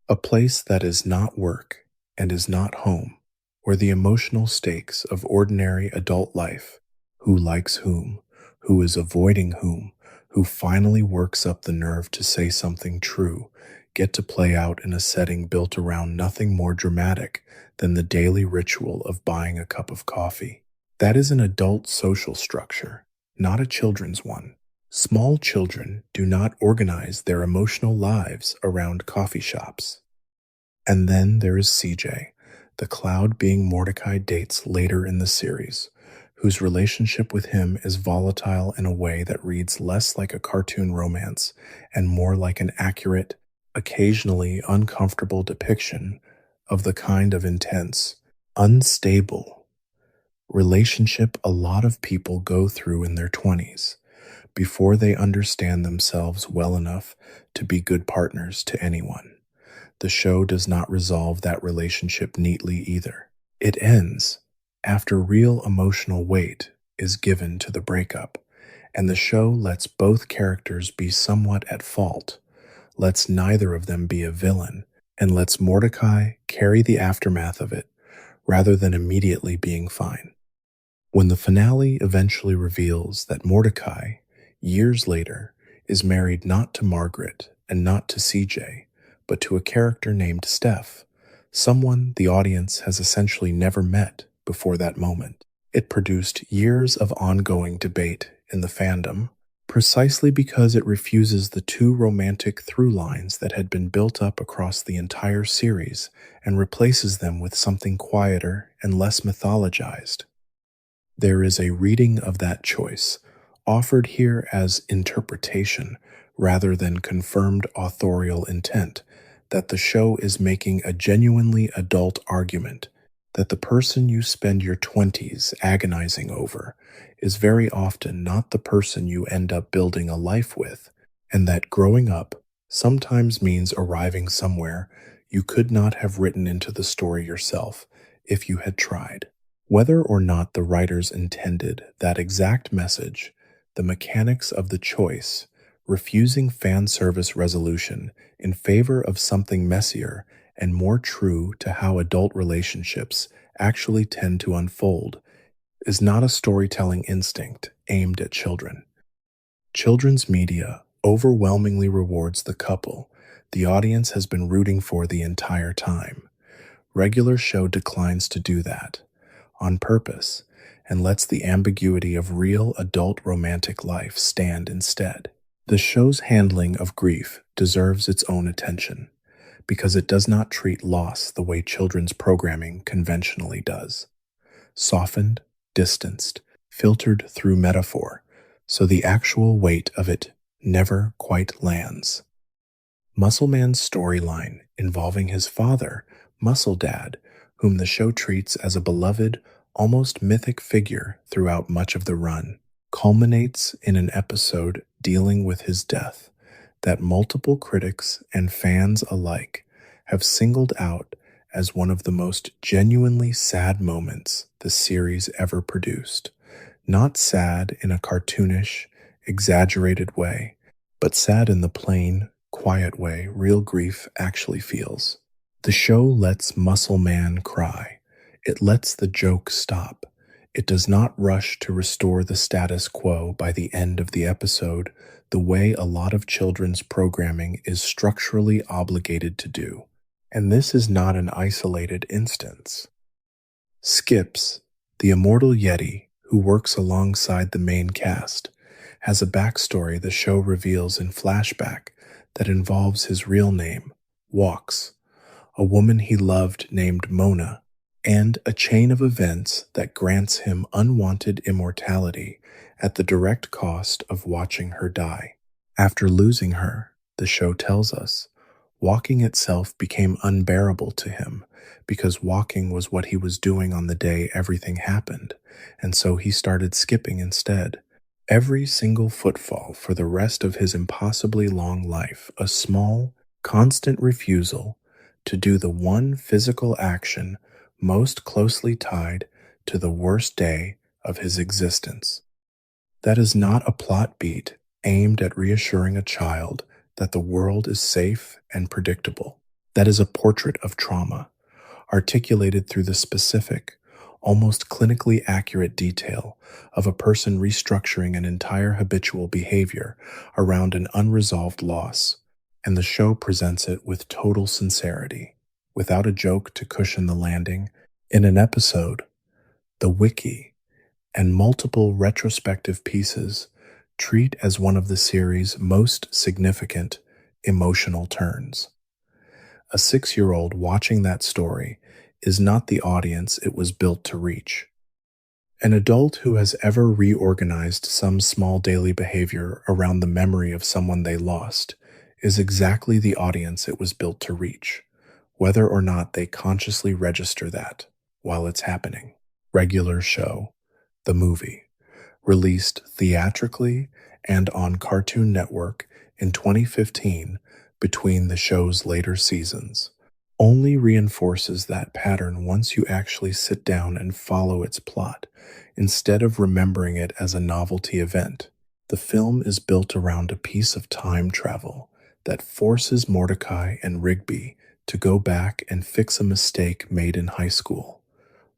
Speaker 1: a place that is not work and is not home, where the emotional stakes of ordinary adult life, who likes whom, who is avoiding whom, who finally works up the nerve to say something true, get to play out in a setting built around nothing more dramatic than the daily ritual of buying a cup of coffee. That is an adult social structure, not a children's one. Small children do not organize their emotional lives around coffee shops. And then there is CJ, the cloud being Mordecai dates later in the series, whose relationship with him is volatile in a way that reads less like a cartoon romance and more like an accurate, occasionally uncomfortable depiction of the kind of intense, unstable relationship a lot of people go through in their 20s before they understand themselves well enough to be good partners to anyone. The show does not resolve that relationship neatly either. It ends after real emotional weight is given to the breakup, and the show lets both characters be somewhat at fault, lets neither of them be a villain, and lets Mordecai carry the aftermath of it rather than immediately being fine. When the finale eventually reveals that Mordecai, years later, is married not to Margaret and not to CJ, but to a character named Steph, someone the audience has essentially never met before that moment. It produced years of ongoing debate in the fandom, precisely because it refuses the two romantic through lines that had been built up across the entire series and replaces them with something quieter and less mythologized. There is a reading of that choice, offered here as interpretation rather than confirmed authorial intent, that the show is making a genuinely adult argument that the person you spend your 20s agonizing over is very often not the person you end up building a life with, and that growing up sometimes means arriving somewhere you could not have written into the story yourself if you had tried. Whether or not the writers intended that exact message, the mechanics of the choice, refusing fan service resolution in favor of something messier and more true to how adult relationships actually tend to unfold, is not a storytelling instinct aimed at children. Children's media overwhelmingly rewards the couple the audience has been rooting for the entire time. Regular show declines to do that, on purpose, and lets the ambiguity of real adult romantic life stand instead. The show's handling of grief deserves its own attention, because it does not treat loss the way children's programming conventionally does. Softened, distanced, filtered through metaphor, so the actual weight of it never quite lands. Muscle Man's storyline involving his father, Muscle Dad, whom the show treats as a beloved, almost mythic figure throughout much of the run, culminates in an episode dealing with his death that multiple critics and fans alike have singled out as one of the most genuinely sad moments the series ever produced. Not sad in a cartoonish, exaggerated way, but sad in the plain, quiet way real grief actually feels. The show lets Muscle Man cry. It lets the joke stop. It does not rush to restore the status quo by the end of the episode the way a lot of children's programming is structurally obligated to do. And this is not an isolated instance. Skips, the immortal Yeti who works alongside the main cast, has a backstory the show reveals in flashback that involves his real name, Walks, a woman he loved named Mona, and a chain of events that grants him unwanted immortality at the direct cost of watching her die. After losing her, the show tells us, walking itself became unbearable to him because walking was what he was doing on the day everything happened, and so he started skipping instead. Every single footfall for the rest of his impossibly long life, a small, constant refusal to do the one physical action most closely tied to the worst day of his existence. That is not a plot beat aimed at reassuring a child that the world is safe and predictable. That is a portrait of trauma, articulated through the specific, almost clinically accurate detail of a person restructuring an entire habitual behavior around an unresolved loss, and the show presents it with total sincerity, without a joke to cushion the landing. In an episode, the wiki and multiple retrospective pieces treat as one of the series' most significant emotional turns. A 6-year-old watching that story is not the audience it was built to reach. An adult who has ever reorganized some small daily behavior around the memory of someone they lost is exactly the audience it was built to reach, whether or not they consciously register that while it's happening. Regular Show, the movie, released theatrically and on Cartoon Network in 2015 between the show's later seasons, only reinforces that pattern once you actually sit down and follow its plot, instead of remembering it as a novelty event. The film is built around a piece of time travel that forces Mordecai and Rigby to go back and fix a mistake made in high school,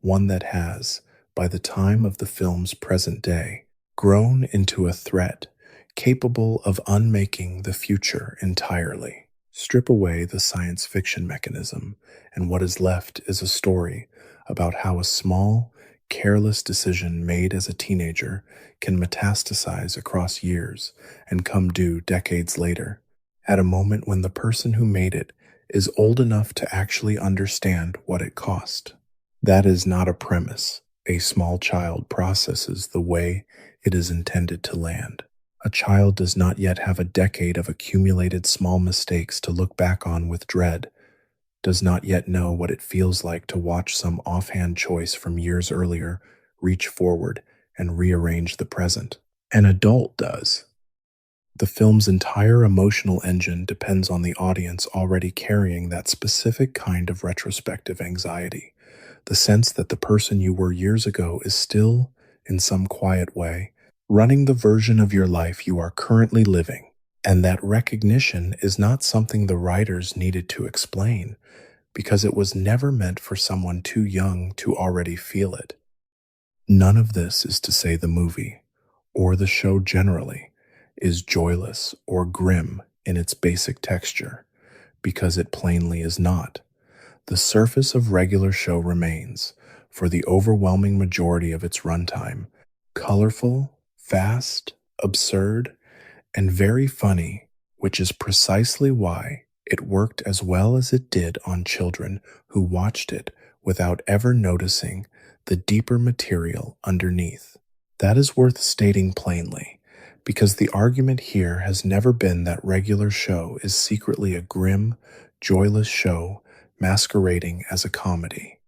Speaker 1: one that has, by the time of the film's present day, grown into a threat capable of unmaking the future entirely. Strip away the science fiction mechanism, and what is left is a story about how a small, careless decision made as a teenager can metastasize across years and come due decades later, at a moment when the person who made it is old enough to actually understand what it cost. That is not a premise a small child processes the way it is intended to land. A child does not yet have a decade of accumulated small mistakes to look back on with dread, does not yet know what it feels like to watch some offhand choice from years earlier reach forward and rearrange the present. An adult does. The film's entire emotional engine depends on the audience already carrying that specific kind of retrospective anxiety, the sense that the person you were years ago is still, in some quiet way, running the version of your life you are currently living, and that recognition is not something the writers needed to explain, because it was never meant for someone too young to already feel it. None of this is to say the movie, or the show generally, is joyless or grim in its basic texture, because it plainly is not. The surface of Regular Show remains, for the overwhelming majority of its runtime, colorful, fast, absurd, and very funny, which is precisely why it worked as well as it did on children who watched it without ever noticing the deeper material underneath. That is worth stating plainly, because the argument here has never been that Regular Show is secretly a grim, joyless show masquerading as a comedy.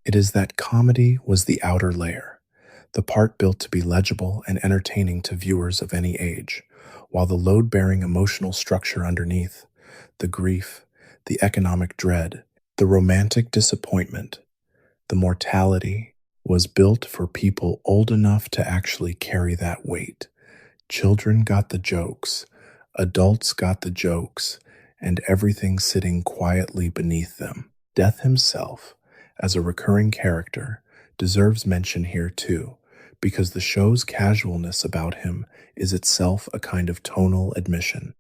Speaker 1: It is that comedy was the outer layer, the part built to be legible and entertaining to viewers of any age, while the load-bearing emotional structure underneath, the grief, the economic dread, the romantic disappointment, the mortality, was built for people old enough to actually carry that weight. Children got the jokes, adults got the jokes, and everything sitting quietly beneath them. Death himself, as a recurring character, deserves mention here too, because the show's casualness about him is itself a kind of tonal admission.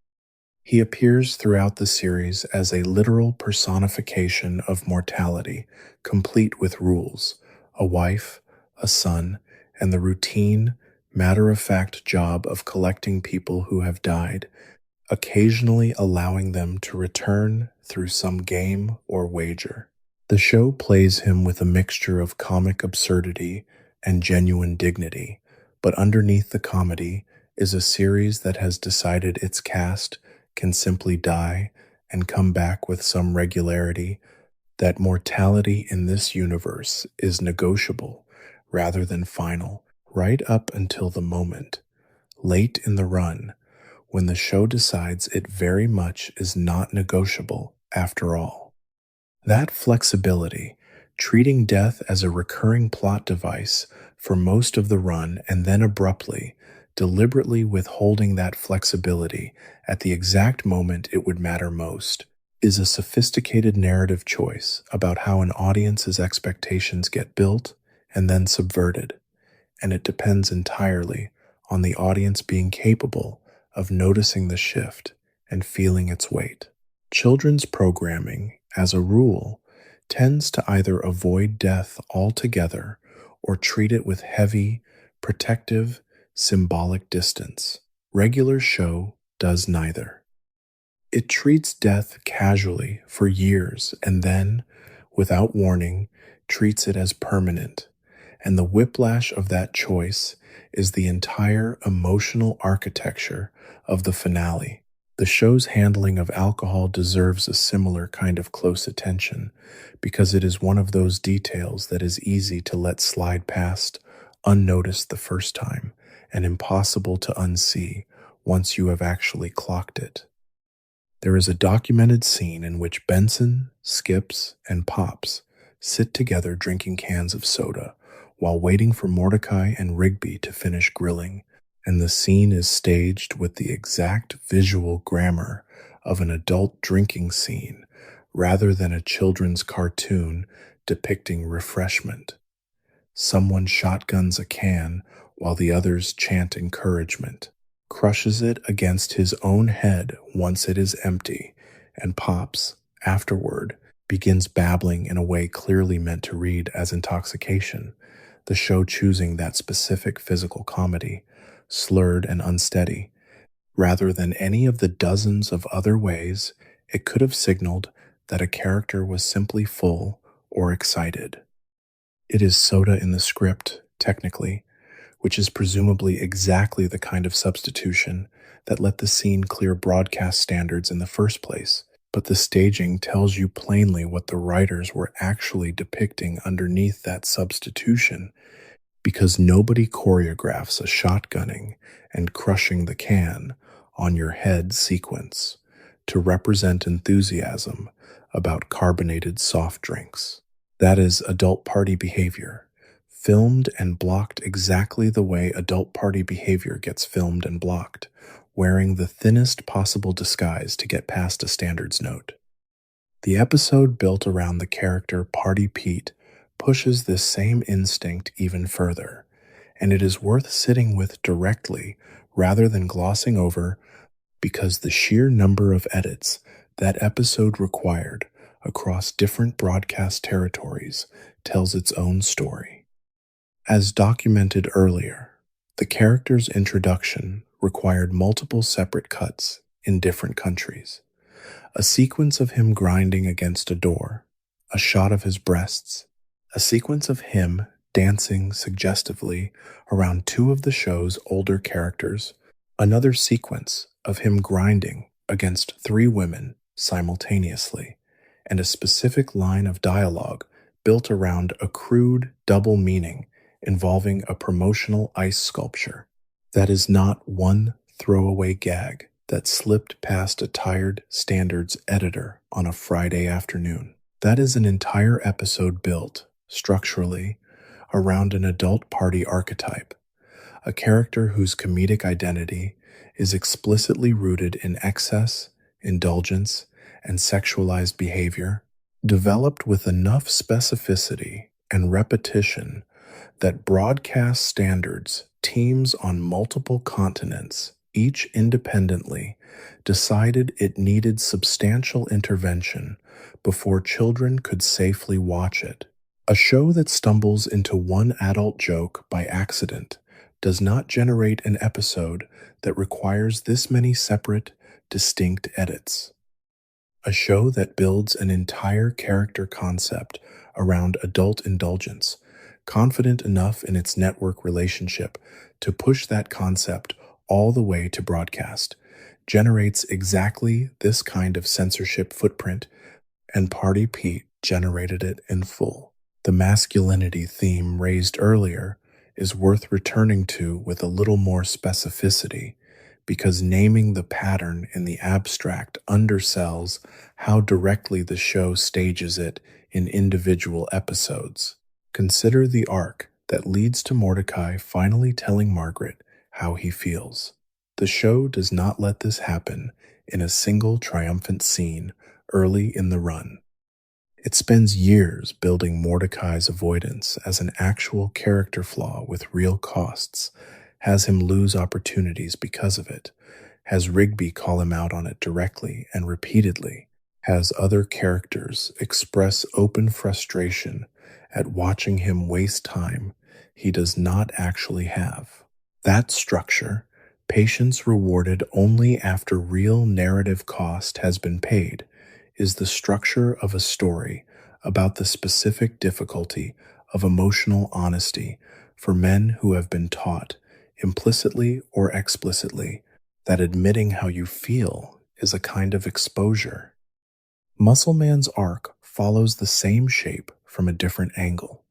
Speaker 1: He appears throughout the series as a literal personification of mortality, complete with rules, a wife, a son, and the routine, matter-of-fact job of collecting people who have died, occasionally allowing them to return through some game or wager. The show plays him with a mixture of comic absurdity and genuine dignity, but underneath the comedy is a series that has decided its cast can simply die and come back with some regularity, that mortality in this universe is negotiable rather than final, right up until the moment, late in the run, when the show decides it very much is not negotiable after all. That flexibility, treating death as a recurring plot device for most of the run and then abruptly, deliberately withholding that flexibility at the exact moment it would matter most, is a sophisticated narrative choice about how an audience's expectations get built and then subverted, and it depends entirely on the audience being capable of noticing the shift and feeling its weight. Children's programming, as a rule, tends to either avoid death altogether or treat it with heavy, protective, symbolic distance. Regular show does neither. It treats death casually for years and then, without warning, treats it as permanent. And the whiplash of that choice is the entire emotional architecture of the finale. The show's handling of alcohol deserves a similar kind of close attention because it is one of those details that is easy to let slide past unnoticed the first time and impossible to unsee once you have actually clocked it. There is a documented scene in which Benson, Skips, and Pops sit together drinking cans of soda while waiting for Mordecai and Rigby to finish grilling, and the scene is staged with the exact visual grammar of an adult drinking scene rather than a children's cartoon depicting refreshment. Someone shotguns a can while the others chant encouragement, crushes it against his own head once it is empty, and Pops, afterward, begins babbling in a way clearly meant to read as intoxication, the show choosing that specific physical comedy, slurred and unsteady, rather than any of the dozens of other ways it could have signaled that a character was simply full or excited. It is soda in the script, technically, which is presumably exactly the kind of substitution that let the scene clear broadcast standards in the first place. But the staging tells you plainly what the writers were actually depicting underneath that substitution, because nobody choreographs a shotgunning and crushing the can on your head sequence to represent enthusiasm about carbonated soft drinks. That is adult party behavior, filmed and blocked exactly the way adult party behavior gets filmed and blocked, wearing the thinnest possible disguise to get past a standards note. The episode built around the character Party Pete pushes this same instinct even further, and it is worth sitting with directly rather than glossing over because the sheer number of edits that episode required across different broadcast territories tells its own story. As documented earlier, the character's introduction required multiple separate cuts in different countries. A sequence of him grinding against a door, a shot of his breasts, a sequence of him dancing suggestively around two of the show's older characters, another sequence of him grinding against three women simultaneously, and a specific line of dialogue built around a crude double meaning involving a promotional ice sculpture. That is not one throwaway gag that slipped past a tired standards editor on a Friday afternoon. That is an entire episode built, structurally, around an adult party archetype, a character whose comedic identity is explicitly rooted in excess, indulgence, and sexualized behavior, developed with enough specificity and repetition that broadcast standards teams on multiple continents, each independently, decided it needed substantial intervention before children could safely watch it. A show that stumbles into one adult joke by accident does not generate an episode that requires this many separate, distinct edits. A show that builds an entire character concept around adult indulgence, confident enough in its network relationship to push that concept all the way to broadcast, generates exactly this kind of censorship footprint, and Party Pete generated it in full. The masculinity theme raised earlier is worth returning to with a little more specificity, because naming the pattern in the abstract undersells how directly the show stages it in individual episodes. Consider the arc that leads to Mordecai finally telling Margaret how he feels. The show does not let this happen in a single triumphant scene early in the run. It spends years building Mordecai's avoidance as an actual character flaw with real costs, has him lose opportunities because of it, has Rigby call him out on it directly and repeatedly, has other characters express open frustration at watching him waste time he does not actually have. That structure, patience rewarded only after real narrative cost has been paid, is the structure of a story about the specific difficulty of emotional honesty for men who have been taught, implicitly or explicitly, that admitting how you feel is a kind of exposure. Muscle Man's arc follows the same shape from a different angle.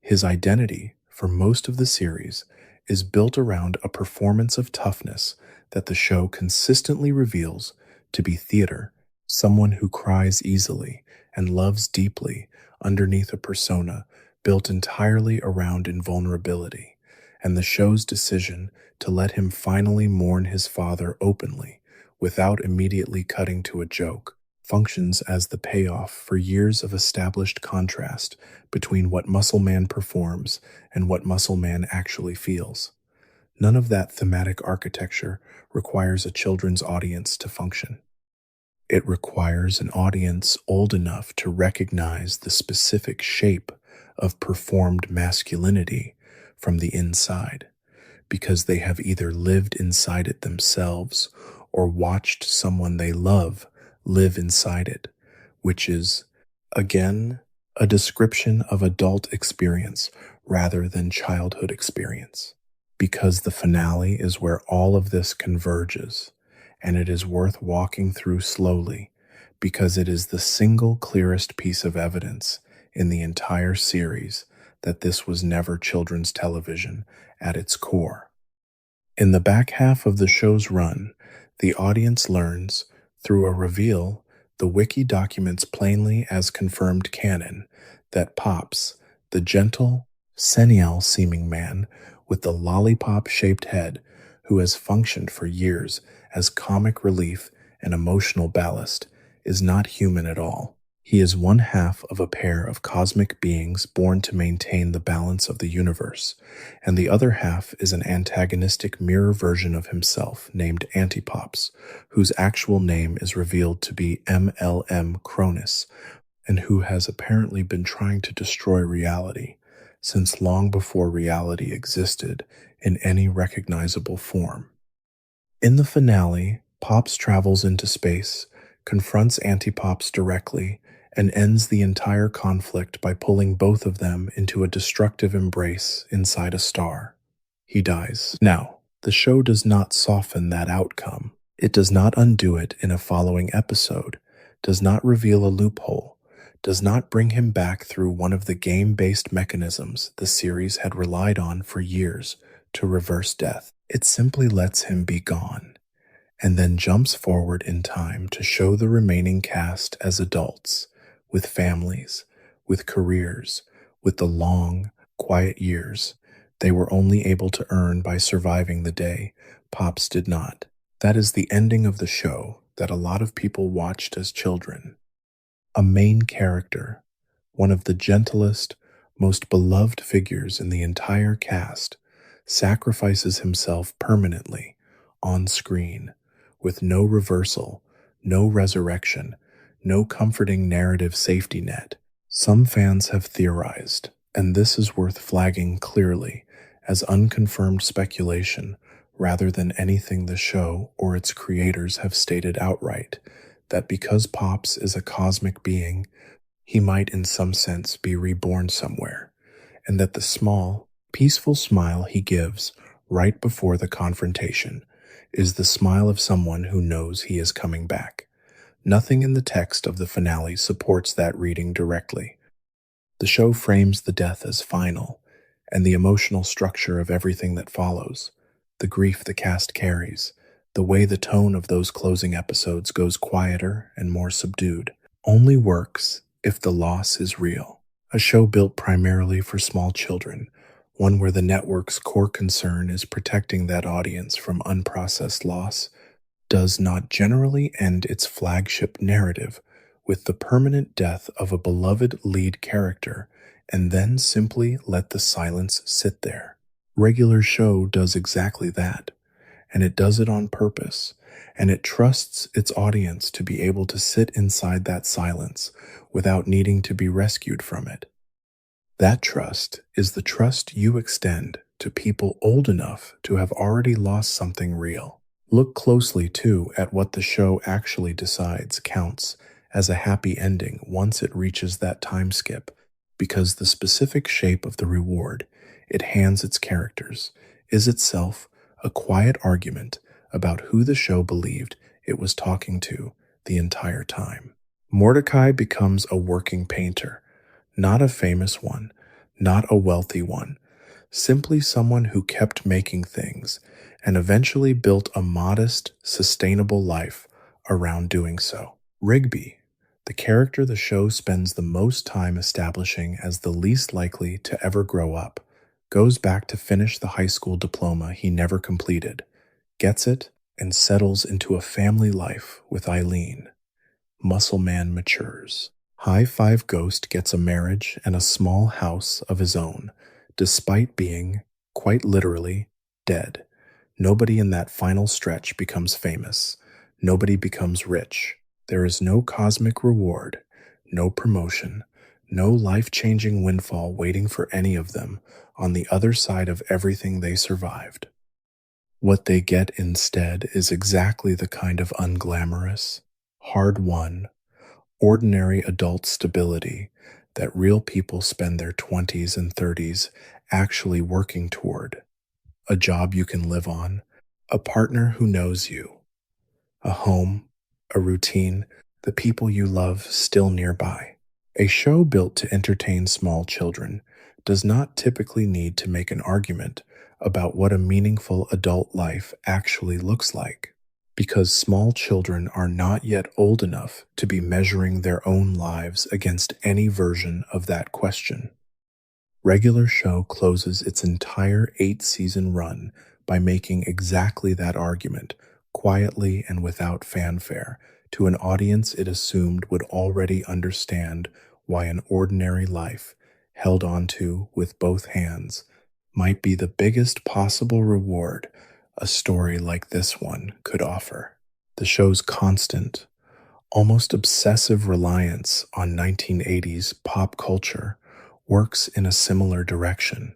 Speaker 1: His identity, for most of the series, is built around a performance of toughness that the show consistently reveals to be theater, someone who cries easily and loves deeply underneath a persona built entirely around invulnerability, and the show's decision to let him finally mourn his father openly without immediately cutting to a joke functions as the payoff for years of established contrast between what Muscle Man performs and what Muscle Man actually feels. None of that thematic architecture requires a children's audience to function. It requires an audience old enough to recognize the specific shape of performed masculinity from the inside, because they have either lived inside it themselves or watched someone they love live inside it, which is, again, a description of adult experience rather than childhood experience. Because the finale is where all of this converges, and it is worth walking through slowly, because it is the single clearest piece of evidence in the entire series that this was never children's television at its core. In the back half of the show's run, the audience learns, through a reveal the wiki documents plainly as confirmed canon, that Pops, the gentle, senile-seeming man with the lollipop-shaped head who has functioned for years as comic relief and emotional ballast, is not human at all. He is one half of a pair of cosmic beings born to maintain the balance of the universe, and the other half is an antagonistic mirror version of himself named Antipops, whose actual name is revealed to be MLM Cronus, and who has apparently been trying to destroy reality since long before reality existed in any recognizable form. In the finale, Pops travels into space, confronts Antipops directly, and ends the entire conflict by pulling both of them into a destructive embrace inside a star. He dies. Now, the show does not soften that outcome. It does not undo it in a following episode, does not reveal a loophole, does not bring him back through one of the game-based mechanisms the series had relied on for years to reverse death. It simply lets him be gone, and then jumps forward in time to show the remaining cast as adults, with families, with careers, with the long, quiet years they were only able to earn by surviving the day Pops did not. That is the ending of the show that a lot of people watched as children. A main character, one of the gentlest, most beloved figures in the entire cast, sacrifices himself permanently on screen, with no reversal, no resurrection, no comforting narrative safety net. Some fans have theorized, and this is worth flagging clearly as unconfirmed speculation rather than anything the show or its creators have stated outright, that because Pops is a cosmic being, he might in some sense be reborn somewhere, and that the small, peaceful smile he gives right before the confrontation is the smile of someone who knows he is coming back. Nothing in the text of the finale supports that reading directly. The show frames the death as final, and the emotional structure of everything that follows, the grief the cast carries, the way the tone of those closing episodes goes quieter and more subdued, only works if the loss is real. A show built primarily for small children, one where the network's core concern is protecting that audience from unprocessed loss, does not generally end its flagship narrative with the permanent death of a beloved lead character and then simply let the silence sit there. Regular Show does exactly that, and it does it on purpose, and it trusts its audience to be able to sit inside that silence without needing to be rescued from it. That trust is the trust you extend to people old enough to have already lost something real. Look closely, too, at what the show actually decides counts as a happy ending once it reaches that time skip, because the specific shape of the reward it hands its characters is itself a quiet argument about who the show believed it was talking to the entire time. Mordecai becomes a working painter, not a famous one, not a wealthy one, simply someone who kept making things and eventually built a modest, sustainable life around doing so. Rigby, the character the show spends the most time establishing as the least likely to ever grow up, goes back to finish the high school diploma he never completed, gets it, and settles into a family life with Eileen. Muscle Man matures. High Five Ghost gets a marriage and a small house of his own, despite being, quite literally, dead. Nobody in that final stretch becomes famous. Nobody becomes rich. There is no cosmic reward, no promotion, no life-changing windfall waiting for any of them on the other side of everything they survived. What they get instead is exactly the kind of unglamorous, hard-won, ordinary adult stability that real people spend their 20s and 30s actually working toward. A job you can live on, a partner who knows you, a home, a routine, the people you love still nearby. A show built to entertain small children does not typically need to make an argument about what a meaningful adult life actually looks like, because small children are not yet old enough to be measuring their own lives against any version of that question. Regular Show closes its entire 8-season run by making exactly that argument, quietly and without fanfare, to an audience it assumed would already understand why an ordinary life, held onto with both hands, might be the biggest possible reward a story like this one could offer. The show's constant, almost obsessive reliance on 1980s pop culture works in a similar direction,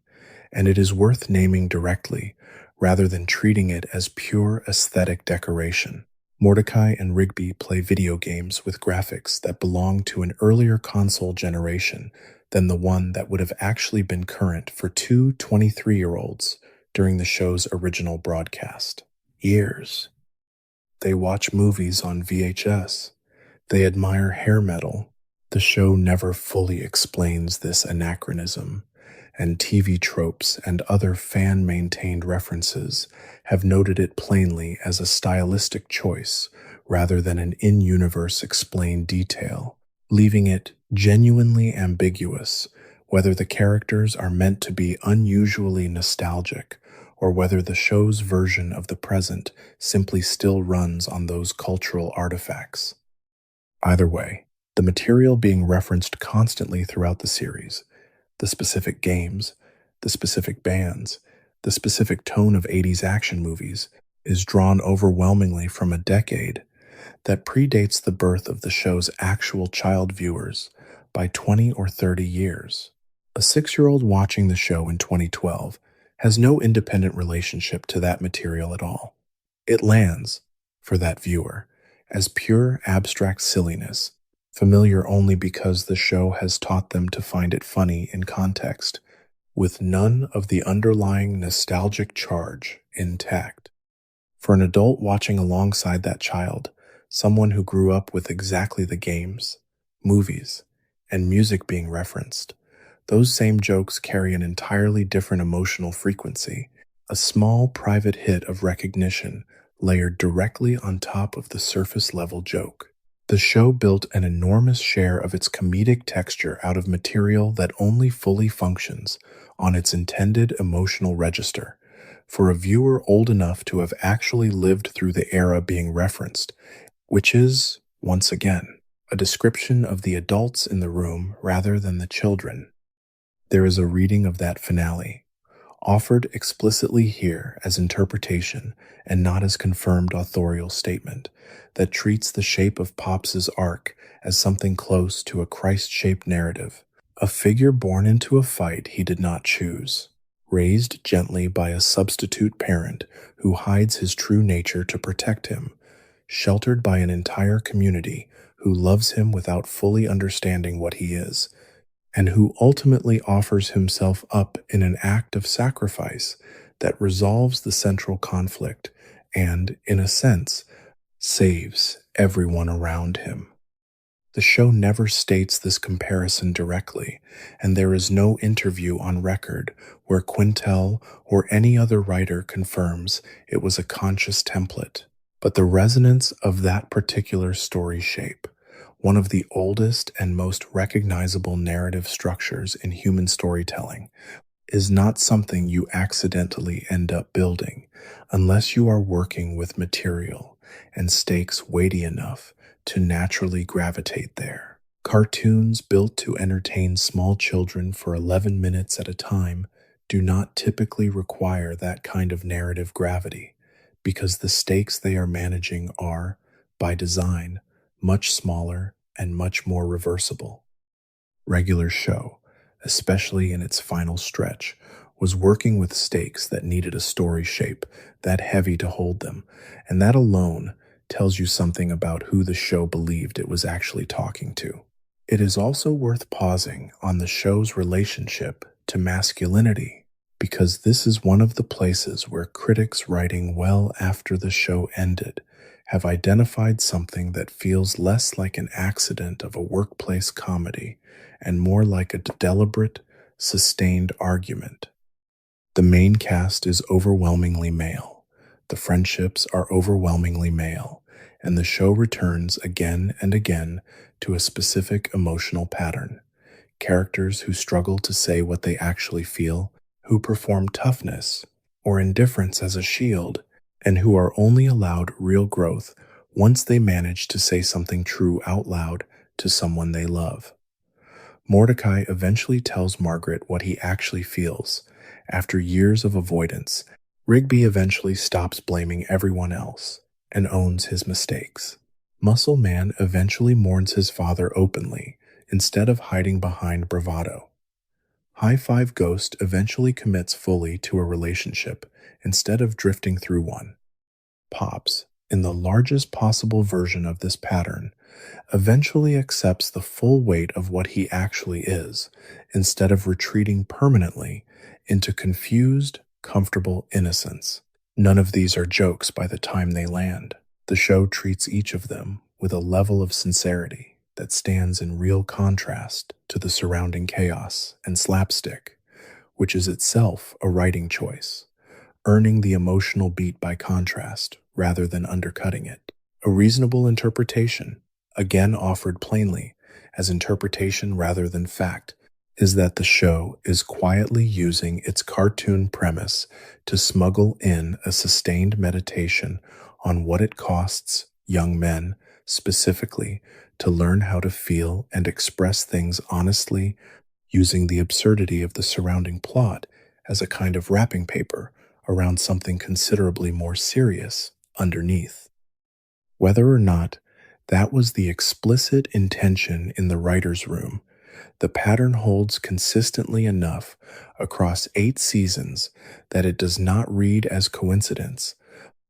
Speaker 1: and it is worth naming directly rather than treating it as pure aesthetic decoration. Mordecai and Rigby play video games with graphics that belong to an earlier console generation than the one that would have actually been current for two 23-year-olds during the show's original broadcast. Years. They watch movies on VHS. They admire hair metal. The show never fully explains this anachronism, and TV tropes and other fan-maintained references have noted it plainly as a stylistic choice rather than an in-universe explained detail, leaving it genuinely ambiguous whether the characters are meant to be unusually nostalgic or whether the show's version of the present simply still runs on those cultural artifacts. Either way, the material being referenced constantly throughout the series, the specific games, the specific bands, the specific tone of 80s action movies, is drawn overwhelmingly from a decade that predates the birth of the show's actual child viewers by 20 or 30 years. A 6-year-old watching the show in 2012 has no independent relationship to that material at all. It lands, for that viewer, as pure abstract silliness, familiar only because the show has taught them to find it funny in context, with none of the underlying nostalgic charge intact. For an adult watching alongside that child, someone who grew up with exactly the games, movies, and music being referenced, those same jokes carry an entirely different emotional frequency, a small private hit of recognition layered directly on top of the surface-level joke. The show built an enormous share of its comedic texture out of material that only fully functions on its intended emotional register. For a viewer old enough to have actually lived through the era being referenced, which is, once again, a description of the adults in the room rather than the children. There is a reading of that finale, offered explicitly here as interpretation and not as confirmed authorial statement, that treats the shape of Pops's arc as something close to a Christ-shaped narrative, a figure born into a fight he did not choose, raised gently by a substitute parent who hides his true nature to protect him, sheltered by an entire community who loves him without fully understanding what he is, and who ultimately offers himself up in an act of sacrifice that resolves the central conflict and, in a sense, saves everyone around him. The show never states this comparison directly, and there is no interview on record where Quintel or any other writer confirms it was a conscious template. But the resonance of that particular story shape, one of the oldest and most recognizable narrative structures in human storytelling, is not something you accidentally end up building unless you are working with material and stakes weighty enough to naturally gravitate there. Cartoons built to entertain small children for 11 minutes at a time do not typically require that kind of narrative gravity because the stakes they are managing are, by design, much smaller and much more reversible. Regular Show, especially in its final stretch, was working with stakes that needed a story shape that heavy to hold them, and that alone tells you something about who the show believed it was actually talking to. It is also worth pausing on the show's relationship to masculinity, because this is one of the places where critics writing well after the show ended have identified something that feels less like an accident of a workplace comedy and more like a deliberate, sustained argument. The main cast is overwhelmingly male, the friendships are overwhelmingly male, and the show returns again and again to a specific emotional pattern. Characters who struggle to say what they actually feel, who perform toughness or indifference as a shield, and who are only allowed real growth once they manage to say something true out loud to someone they love. Mordecai eventually tells Margaret what he actually feels. After years of avoidance, Rigby eventually stops blaming everyone else and owns his mistakes. Muscle Man eventually mourns his father openly instead of hiding behind bravado. High Five Ghost eventually commits fully to a relationship instead of drifting through one. Pops, in the largest possible version of this pattern, eventually accepts the full weight of what he actually is, instead of retreating permanently into confused, comfortable innocence. None of these are jokes by the time they land. The show treats each of them with a level of sincerity that stands in real contrast to the surrounding chaos and slapstick, which is itself a writing choice, earning the emotional beat by contrast rather than undercutting it. A reasonable interpretation, again offered plainly as interpretation rather than fact, is that the show is quietly using its cartoon premise to smuggle in a sustained meditation on what it costs young men, specifically, to learn how to feel and express things honestly, using the absurdity of the surrounding plot as a kind of wrapping paper around something considerably more serious underneath. Whether or not that was the explicit intention in the writer's room, the pattern holds consistently enough across 8 seasons that it does not read as coincidence,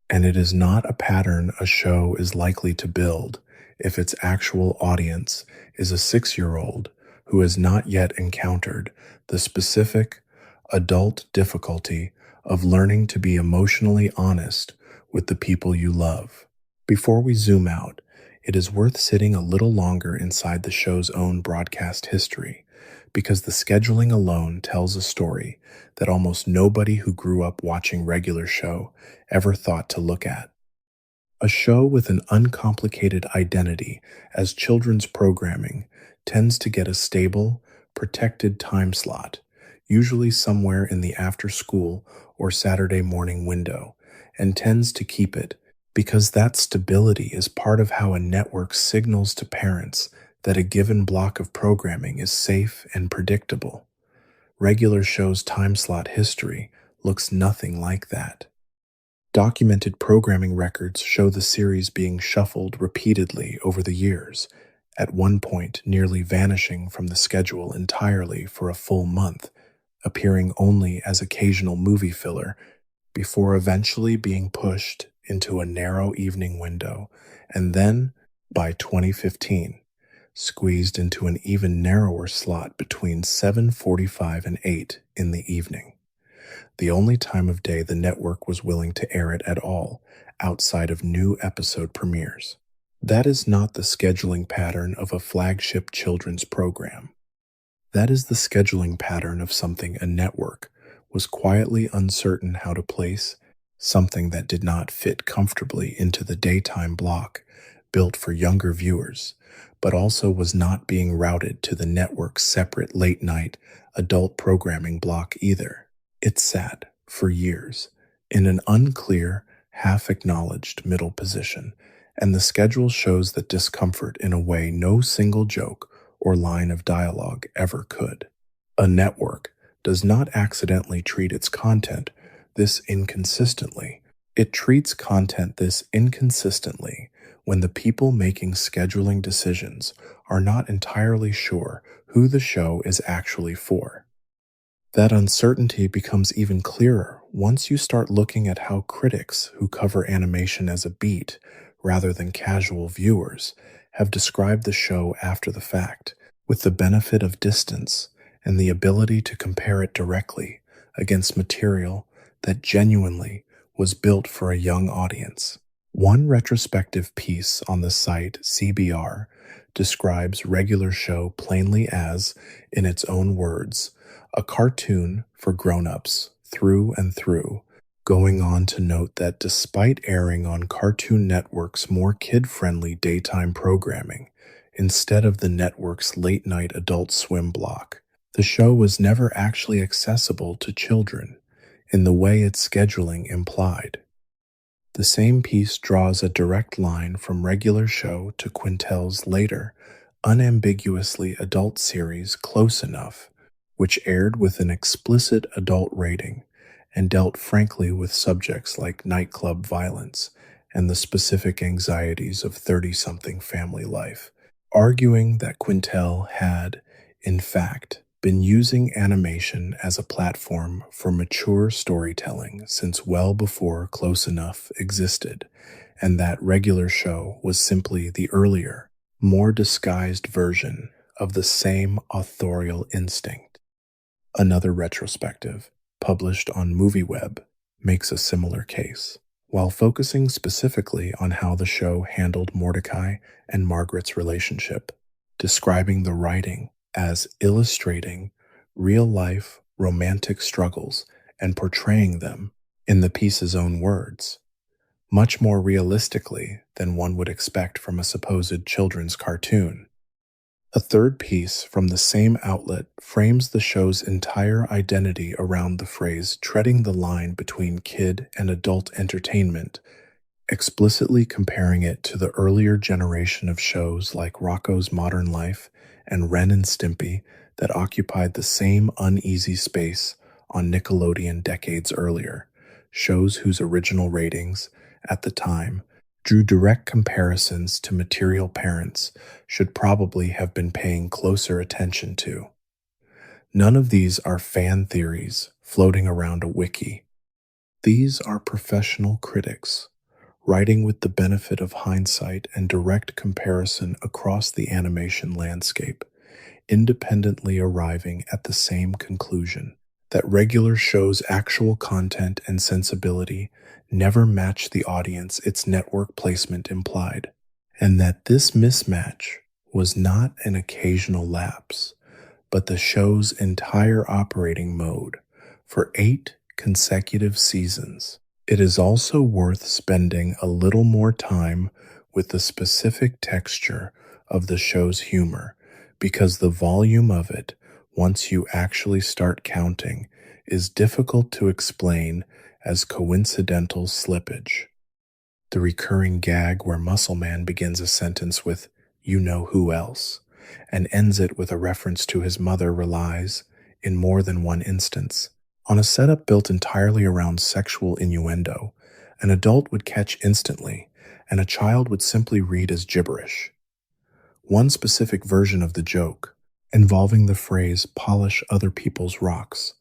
Speaker 1: and it is not a pattern a show is likely to build if its actual audience is a 6-year-old who has not yet encountered the specific adult difficulty of learning to be emotionally honest with the people you love. Before we zoom out, it is worth sitting a little longer inside the show's own broadcast history, because the scheduling alone tells a story that almost nobody who grew up watching Regular Show ever thought to look at. A show with an uncomplicated identity as children's programming tends to get a stable, protected time slot, usually somewhere in the after-school or Saturday morning window, and tends to keep it because that stability is part of how a network signals to parents that a given block of programming is safe and predictable. Regular show's time slot history looks nothing like that. Documented programming records show the series being shuffled repeatedly over the years, at one point nearly vanishing from the schedule entirely for a full month, appearing only as occasional movie filler before eventually being pushed into a narrow evening window, and then, by 2015, squeezed into an even narrower slot between 7:45 and 8 in the evening, the only time of day the network was willing to air it at all, outside of new episode premieres. That is not the scheduling pattern of a flagship children's program. That is the scheduling pattern of something a network was quietly uncertain how to place, something that did not fit comfortably into the daytime block built for younger viewers, but also was not being routed to the network's separate late night adult programming block either. It sat, for years, in an unclear, half acknowledged middle position, and the schedule shows that discomfort in a way no single joke or line of dialogue ever could. A network does not accidentally treat its content this inconsistently. It treats content this inconsistently when the people making scheduling decisions are not entirely sure who the show is actually for. That uncertainty becomes even clearer once you start looking at how critics who cover animation as a beat, rather than casual viewers, have described the show after the fact, with the benefit of distance and the ability to compare it directly against material that genuinely was built for a young audience. One retrospective piece on the site CBR describes Regular Show plainly as, in its own words, a cartoon for grown-ups through and through, going on to note that despite airing on Cartoon Network's more kid-friendly daytime programming, instead of the network's late-night Adult Swim block, the show was never actually accessible to children in the way its scheduling implied. The same piece draws a direct line from Regular Show to Quintel's later, unambiguously adult series Close Enough, which aired with an explicit adult rating and dealt frankly with subjects like nightclub violence and the specific anxieties of 30-something family life, arguing that Quintel had, in fact, been using animation as a platform for mature storytelling since well before Close Enough existed, and that Regular Show was simply the earlier, more disguised version of the same authorial instinct. Another retrospective, published on MovieWeb, makes a similar case, while focusing specifically on how the show handled Mordecai and Margaret's relationship, describing the writing as illustrating real-life romantic struggles and portraying them, in the piece's own words, much more realistically than one would expect from a supposed children's cartoon. A third piece from the same outlet frames the show's entire identity around the phrase treading the line between kid and adult entertainment, explicitly comparing it to the earlier generation of shows like Rocko's Modern Life and Ren and Stimpy that occupied the same uneasy space on Nickelodeon decades earlier, shows whose original ratings, at the time, drew direct comparisons to material parents should probably have been paying closer attention to. None of these are fan theories floating around a wiki. These are professional critics, writing with the benefit of hindsight and direct comparison across the animation landscape, independently arriving at the same conclusion, that Regular Show's actual content and sensibility never matched the audience its network placement implied, and that this mismatch was not an occasional lapse, but the show's entire operating mode for 8 consecutive seasons. It is also worth spending a little more time with the specific texture of the show's humor, because the volume of it, once you actually start counting, is difficult to explain as coincidental slippage. The recurring gag where Muscle Man begins a sentence with, "You know who else," and ends it with a reference to his mother relies, in more than one instance, on a setup built entirely around sexual innuendo. An adult would catch instantly, and a child would simply read as gibberish. One specific version of the joke, involving the phrase polish other people's rocks,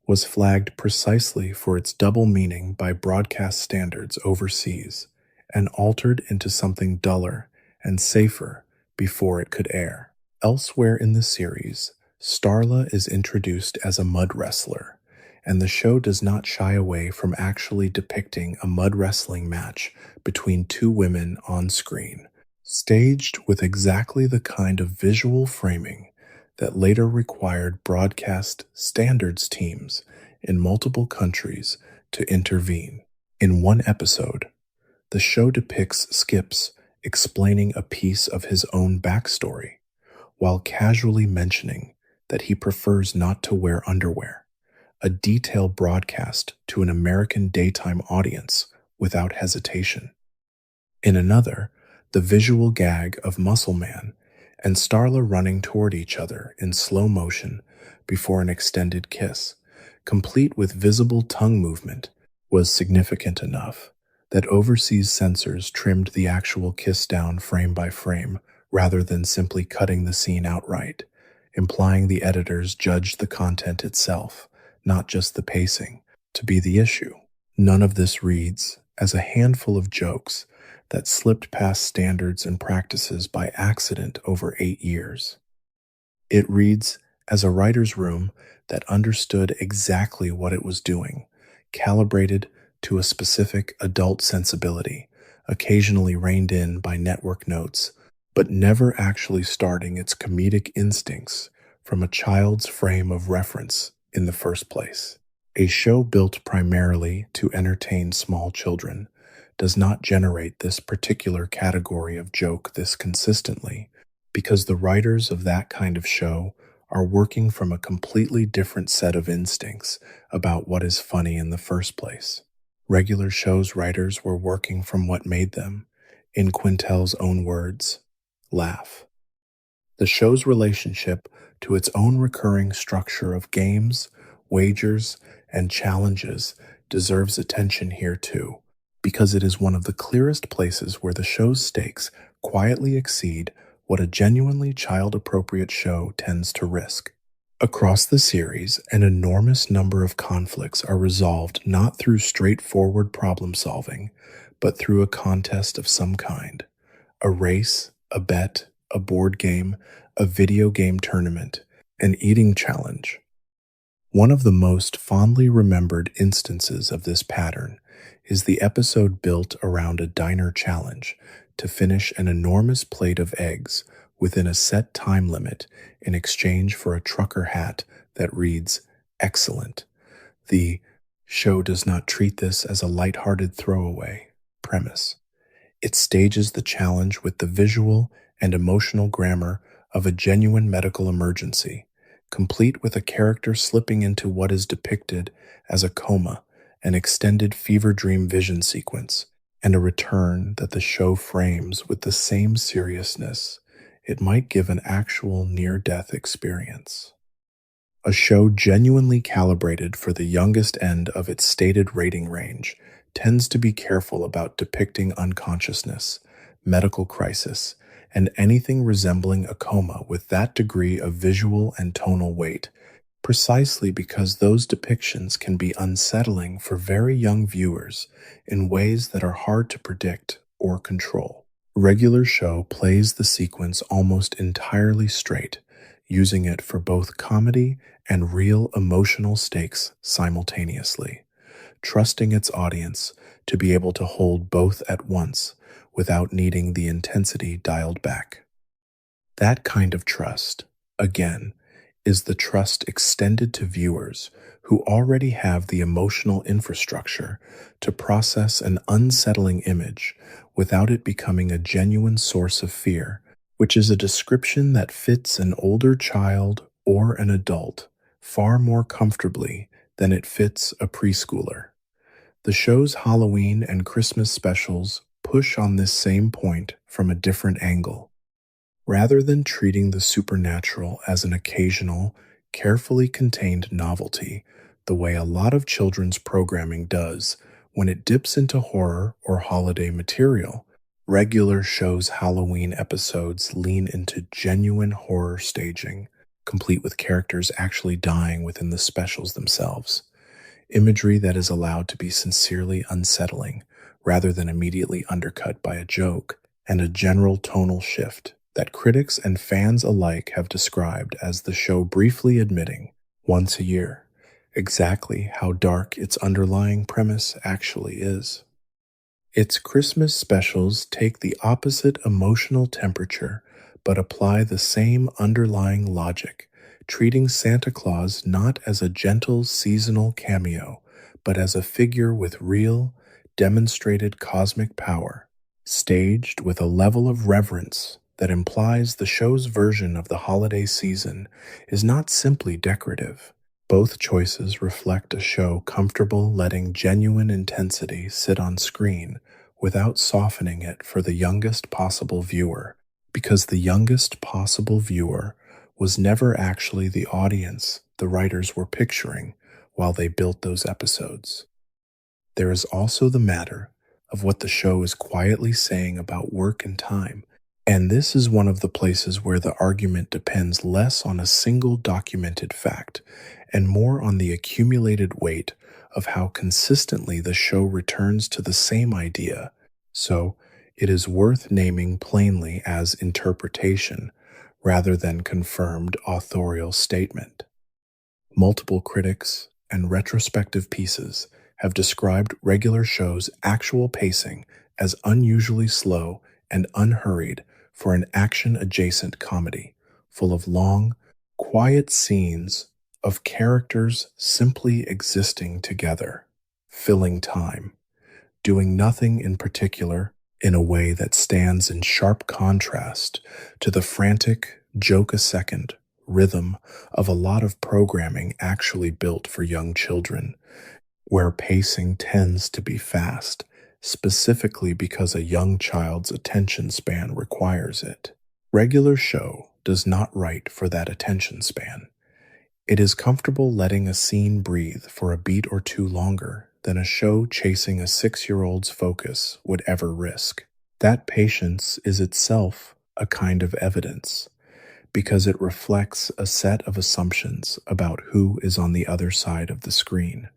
Speaker 1: was flagged precisely for its double meaning by broadcast standards overseas and altered into something duller and safer before it could air. Elsewhere in the series, Starla is introduced as a mud wrestler, and the show does not shy away from actually depicting a mud wrestling match between two women on screen, staged with exactly the kind of visual framing that later required broadcast standards teams in multiple countries to intervene. In one episode, the show depicts Skips explaining a piece of his own backstory while casually mentioning that he prefers not to wear underwear, a detailed broadcast to an American daytime audience without hesitation. In another, the visual gag of Muscle Man and Starla running toward each other in slow motion before an extended kiss, complete with visible tongue movement, was significant enough that overseas censors trimmed the actual kiss down frame by frame rather than simply cutting the scene outright, implying the editors judged the content itself, not just the pacing, to be the issue. None of this reads as a handful of jokes that slipped past standards and practices by accident over 8 years. It reads as a writer's room that understood exactly what it was doing, calibrated to a specific adult sensibility, occasionally reined in by network notes, but never actually starting its comedic instincts from a child's frame of reference in the first place. A show built primarily to entertain small children does not generate this particular category of joke this consistently, because the writers of that kind of show are working from a completely different set of instincts about what is funny in the first place. Regular shows writers were working from what made them, in Quintel's own words, laugh. The show's relationship to its own recurring structure of games, wagers, and challenges deserves attention here too, because it is one of the clearest places where the show's stakes quietly exceed what a genuinely child-appropriate show tends to risk. Across the series, an enormous number of conflicts are resolved not through straightforward problem solving, but through a contest of some kind. A race, a bet, a board game, a video game tournament, an eating challenge. One of the most fondly remembered instances of this pattern is the episode built around a diner challenge to finish an enormous plate of eggs within a set time limit in exchange for a trucker hat that reads, "Excellent." The show does not treat this as a lighthearted throwaway premise. It stages the challenge with the visual and emotional grammar of a genuine medical emergency, complete with a character slipping into what is depicted as a coma, an extended fever dream vision sequence, and a return that the show frames with the same seriousness it might give an actual near-death experience. A show genuinely calibrated for the youngest end of its stated rating range tends to be careful about depicting unconsciousness, medical crisis, and anything resembling a coma with that degree of visual and tonal weight, precisely because those depictions can be unsettling for very young viewers in ways that are hard to predict or control. Regular Show plays the sequence almost entirely straight, using it for both comedy and real emotional stakes simultaneously, trusting its audience to be able to hold both at once without needing the intensity dialed back. That kind of trust, again, is the trust extended to viewers who already have the emotional infrastructure to process an unsettling image without it becoming a genuine source of fear, which is a description that fits an older child or an adult far more comfortably than it fits a preschooler. The show's Halloween and Christmas specials push on this same point from a different angle. Rather than treating the supernatural as an occasional, carefully contained novelty, the way a lot of children's programming does when it dips into horror or holiday material, regular shows' Halloween episodes lean into genuine horror staging, complete with characters actually dying within the specials themselves. Imagery that is allowed to be sincerely unsettling rather than immediately undercut by a joke, and a general tonal shift that critics and fans alike have described as the show briefly admitting, once a year, exactly how dark its underlying premise actually is. Its Christmas specials take the opposite emotional temperature but apply the same underlying logic, treating Santa Claus not as a gentle seasonal cameo, but as a figure with real, demonstrated cosmic power, staged with a level of reverence that implies the show's version of the holiday season is not simply decorative. Both choices reflect a show comfortable letting genuine intensity sit on screen without softening it for the youngest possible viewer, because the youngest possible viewer was never actually the audience the writers were picturing while they built those episodes. There is also the matter of what the show is quietly saying about work and time, and this is one of the places where the argument depends less on a single documented fact and more on the accumulated weight of how consistently the show returns to the same idea. So, it is worth naming plainly as interpretation rather than confirmed authorial statement. Multiple critics and retrospective pieces have described regular show's actual pacing as unusually slow and unhurried for an action-adjacent comedy, full of long, quiet scenes of characters simply existing together, filling time, doing nothing in particular in a way that stands in sharp contrast to the frantic, joke-a-second rhythm of a lot of programming actually built for young children, where pacing tends to be fast, specifically because a young child's attention span requires it. Regular show does not write for that attention span. It is comfortable letting a scene breathe for a beat or two longer than a show chasing a 6-year-old's focus would ever risk. That patience is itself a kind of evidence, because it reflects a set of assumptions about who is on the other side of the screen.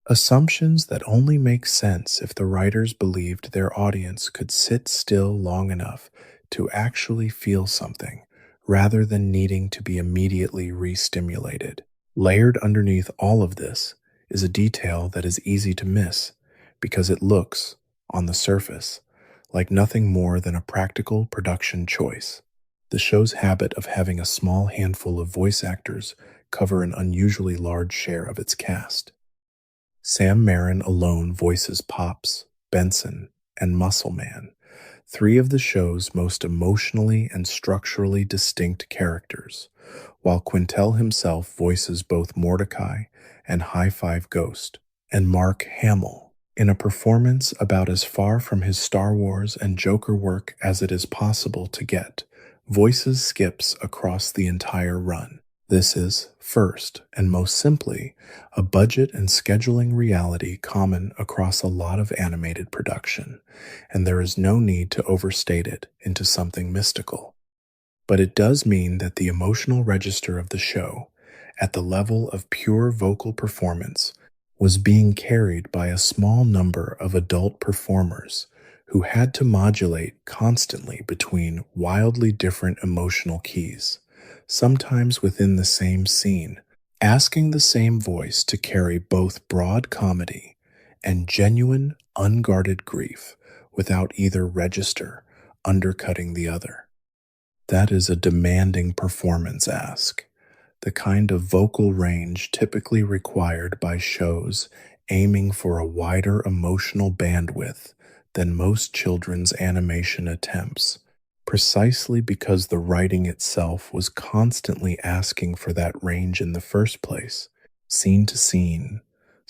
Speaker 1: Assumptions that only make sense if the writers believed their audience could sit still long enough to actually feel something, rather than needing to be immediately re-stimulated. Layered underneath all of this is a detail that is easy to miss because it looks, on the surface, like nothing more than a practical production choice. The show's habit of having a small handful of voice actors cover an unusually large share of its cast. Sam Marin alone voices Pops, Benson, and Muscle Man, three of the show's most emotionally and structurally distinct characters, while Quintel himself voices both Mordecai and High Five Ghost, and Mark Hamill, in a performance about as far from his Star Wars and Joker work as it is possible to get, voices skips across the entire run. This is, first and most simply, a budget and scheduling reality common across a lot of animated production, and there is no need to overstate it into something mystical. But it does mean that the emotional register of the show, at the level of pure vocal performance, was being carried by a small number of adult performers who had to modulate constantly between wildly different emotional keys, sometimes within the same scene, asking the same voice to carry both broad comedy and genuine, unguarded grief without either register undercutting the other. That is a demanding performance ask, the kind of vocal range typically required by shows aiming for a wider emotional bandwidth than most children's animation attempts, precisely because the writing itself was constantly asking for that range in the first place. Scene to scene,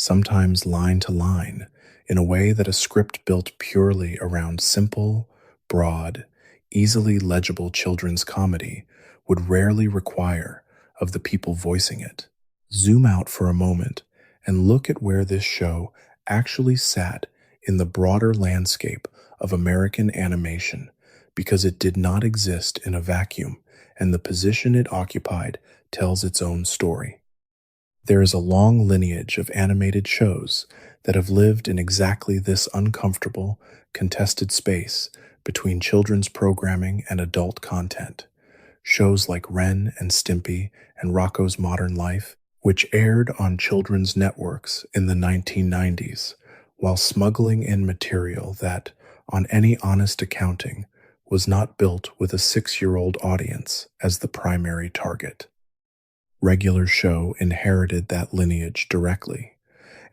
Speaker 1: sometimes line to line, in a way that a script built purely around simple, broad, easily legible children's comedy would rarely require of the people voicing it. Zoom out for a moment and look at where this show actually sat in the broader landscape of American animation, because it did not exist in a vacuum, and the position it occupied tells its own story. There is a long lineage of animated shows that have lived in exactly this uncomfortable, contested space between children's programming and adult content. Shows like Ren and Stimpy and Rocco's Modern Life, which aired on children's networks in the 1990s, while smuggling in material that, on any honest accounting, was not built with a 6-year-old audience as the primary target. Regular Show inherited that lineage directly,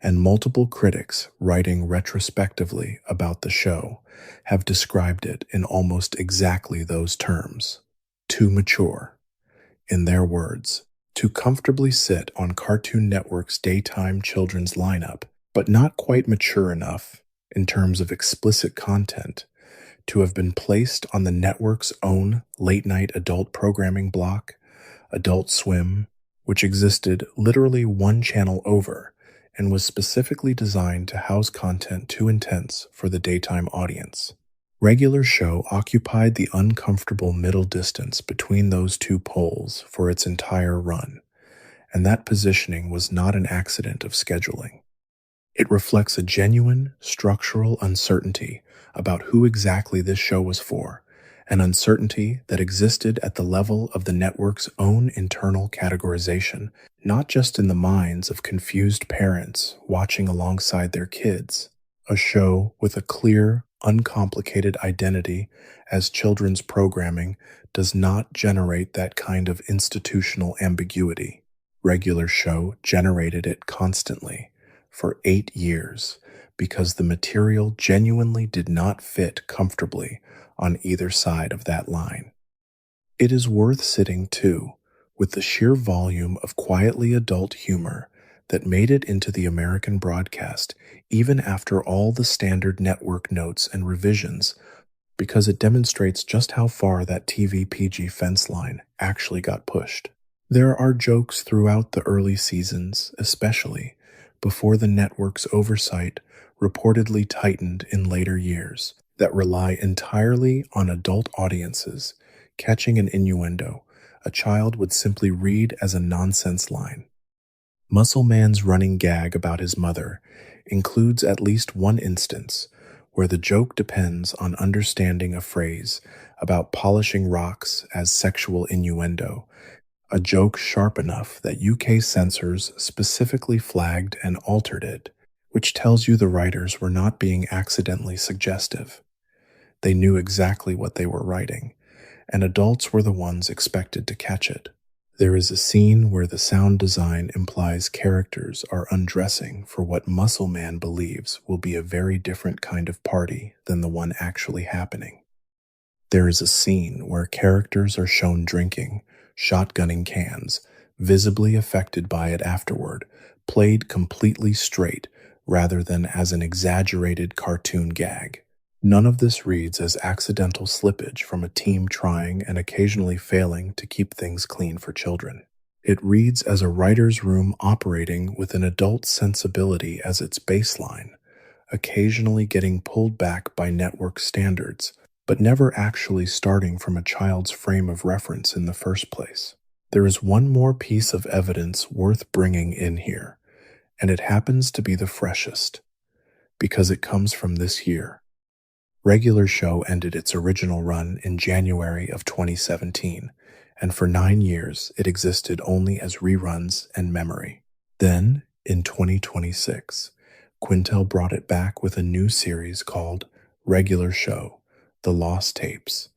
Speaker 1: and multiple critics writing retrospectively about the show have described it in almost exactly those terms. Too mature. In their words, to comfortably sit on Cartoon Network's daytime children's lineup, but not quite mature enough in terms of explicit content to have been placed on the network's own late-night adult programming block, Adult Swim, which existed literally one channel over and was specifically designed to house content too intense for the daytime audience. Regular Show occupied the uncomfortable middle distance between those two poles for its entire run, and that positioning was not an accident of scheduling. It reflects a genuine, structural uncertainty about who exactly this show was for, an uncertainty that existed at the level of the network's own internal categorization, not just in the minds of confused parents watching alongside their kids. A show with a clear, uncomplicated identity as children's programming does not generate that kind of institutional ambiguity. Regular Show generated it constantly for 8 years because the material genuinely did not fit comfortably on either side of that line. It is worth sitting, too, with the sheer volume of quietly adult humor that made it into the American broadcast even after all the standard network notes and revisions, because it demonstrates just how far that TV PG fence line actually got pushed. There are jokes throughout the early seasons, especially before the network's oversight reportedly tightened in later years, that rely entirely on adult audiences catching an innuendo a child would simply read as a nonsense line. Muscle Man's running gag about his mother includes at least one instance where the joke depends on understanding a phrase about polishing rocks as sexual innuendo, a joke sharp enough that UK censors specifically flagged and altered it, which tells you the writers were not being accidentally suggestive. They knew exactly what they were writing, and adults were the ones expected to catch it. There is a scene where the sound design implies characters are undressing for what Muscle Man believes will be a very different kind of party than the one actually happening. There is a scene where characters are shown drinking, shotgunning cans, visibly affected by it afterward, played completely straight rather than as an exaggerated cartoon gag. None of this reads as accidental slippage from a team trying and occasionally failing to keep things clean for children. It reads as a writer's room operating with an adult sensibility as its baseline, occasionally getting pulled back by network standards, but never actually starting from a child's frame of reference in the first place. There is one more piece of evidence worth bringing in here, and it happens to be the freshest, because it comes from this year. Regular Show ended its original run in January of 2017, and for 9 years it existed only as reruns and memory. Then, in 2026, Quintel brought it back with a new series called Regular Show: The Lost Tapes,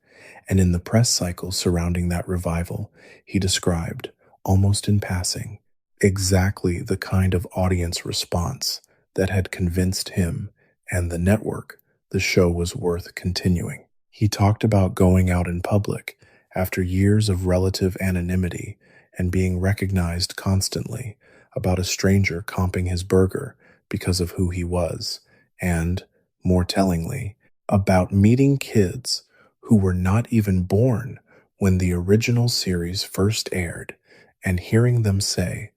Speaker 1: and in the press cycle surrounding that revival, he described, almost in passing, exactly the kind of audience response that had convinced him and the network the show was worth continuing. He talked about going out in public after years of relative anonymity and being recognized constantly, about a stranger comping his burger because of who he was, and, more tellingly, about meeting kids who were not even born when the original series first aired and hearing them say,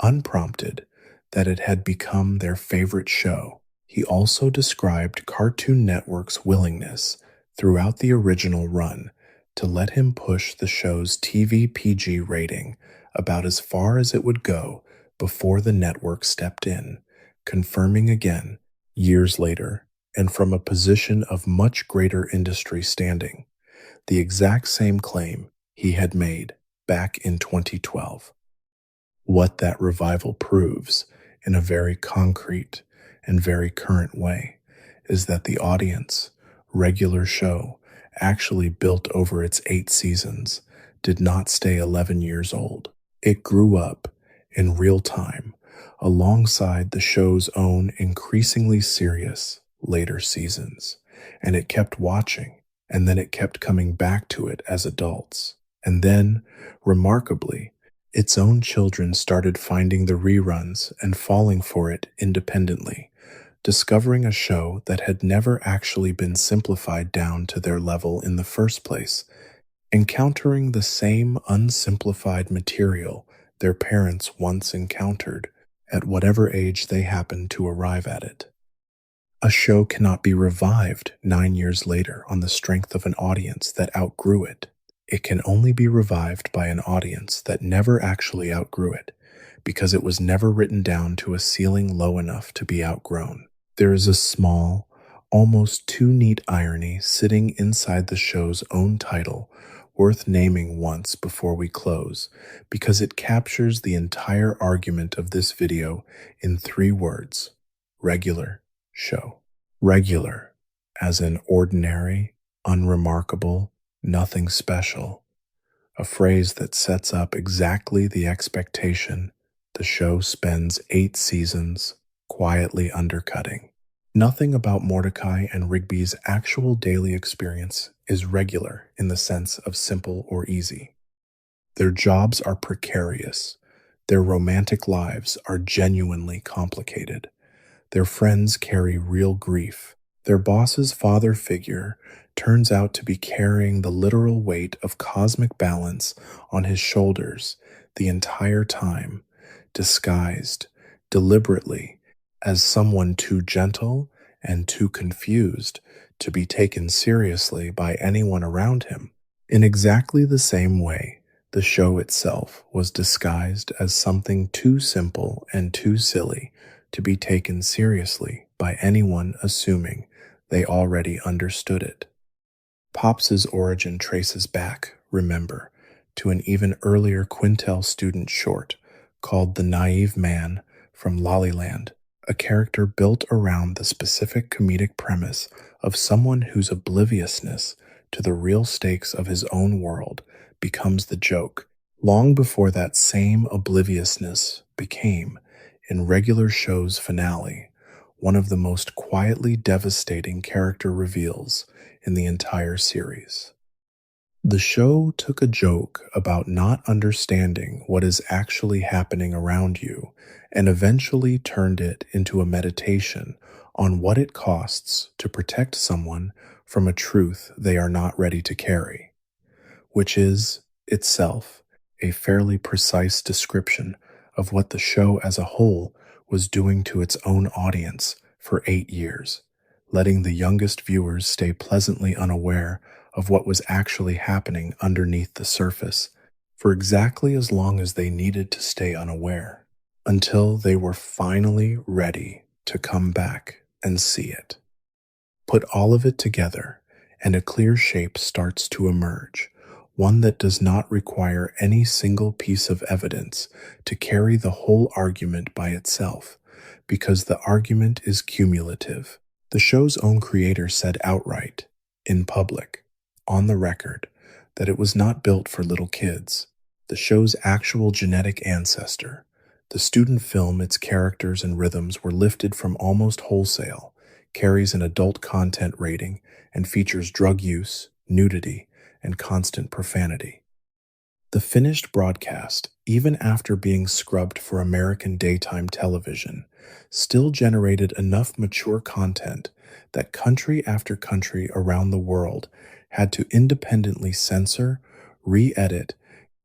Speaker 1: unprompted, that it had become their favorite show. He also described Cartoon Network's willingness throughout the original run to let him push the show's TV PG rating about as far as it would go before the network stepped in, confirming again, years later, and from a position of much greater industry standing, the exact same claim he had made back in 2012. What that revival proves, in a very concrete and very current way, is that the audience, regular show, actually built over its 8 seasons, did not stay 11 years old. It grew up in real time alongside the show's own increasingly serious later seasons, and it kept watching, and then it kept coming back to it as adults. And then, remarkably, its own children started finding the reruns and falling for it independently, discovering a show that had never actually been simplified down to their level in the first place, encountering the same unsimplified material their parents once encountered at whatever age they happened to arrive at it. A show cannot be revived 9 years later on the strength of an audience that outgrew it. It can only be revived by an audience that never actually outgrew it, because it was never written down to a ceiling low enough to be outgrown. There is a small, almost too neat irony sitting inside the show's own title, worth naming once before we close, because it captures the entire argument of this video in 3 words: regular show. Regular, as in ordinary, unremarkable, nothing special, a phrase that sets up exactly the expectation the show spends 8 seasons quietly undercutting. Nothing about Mordecai and Rigby's actual daily experience is regular in the sense of simple or easy. Their jobs are precarious. Their romantic lives are genuinely complicated. Their friends carry real grief. Their boss's father figure turns out to be carrying the literal weight of cosmic balance on his shoulders the entire time, disguised, deliberately, as someone too gentle and too confused to be taken seriously by anyone around him. In exactly the same way, the show itself was disguised as something too simple and too silly to be taken seriously by anyone assuming they already understood it. Pops's origin traces back, remember, to an even earlier Quintel student short called The Naive Man from Lollyland, a character built around the specific comedic premise of someone whose obliviousness to the real stakes of his own world becomes the joke, long before that same obliviousness became, in regular show's finale, one of the most quietly devastating character reveals in the entire series. The show took a joke about not understanding what is actually happening around you and eventually turned it into a meditation on what it costs to protect someone from a truth they are not ready to carry, which is, itself, a fairly precise description of what the show as a whole was doing to its own audience for 8 years, letting the youngest viewers stay pleasantly unaware of what was actually happening underneath the surface for exactly as long as they needed to stay unaware, until they were finally ready to come back and see it. Put all of it together, and a clear shape starts to emerge, one that does not require any single piece of evidence to carry the whole argument by itself, because the argument is cumulative. The show's own creator said outright, in public, on the record, that it was not built for little kids. The show's actual genetic ancestor, the student film its characters and rhythms were lifted from almost wholesale, carries an adult content rating, and features drug use, nudity, and constant profanity. The finished broadcast even after being scrubbed for American daytime television, still generated enough mature content that country after country around the world had to independently censor, re edit,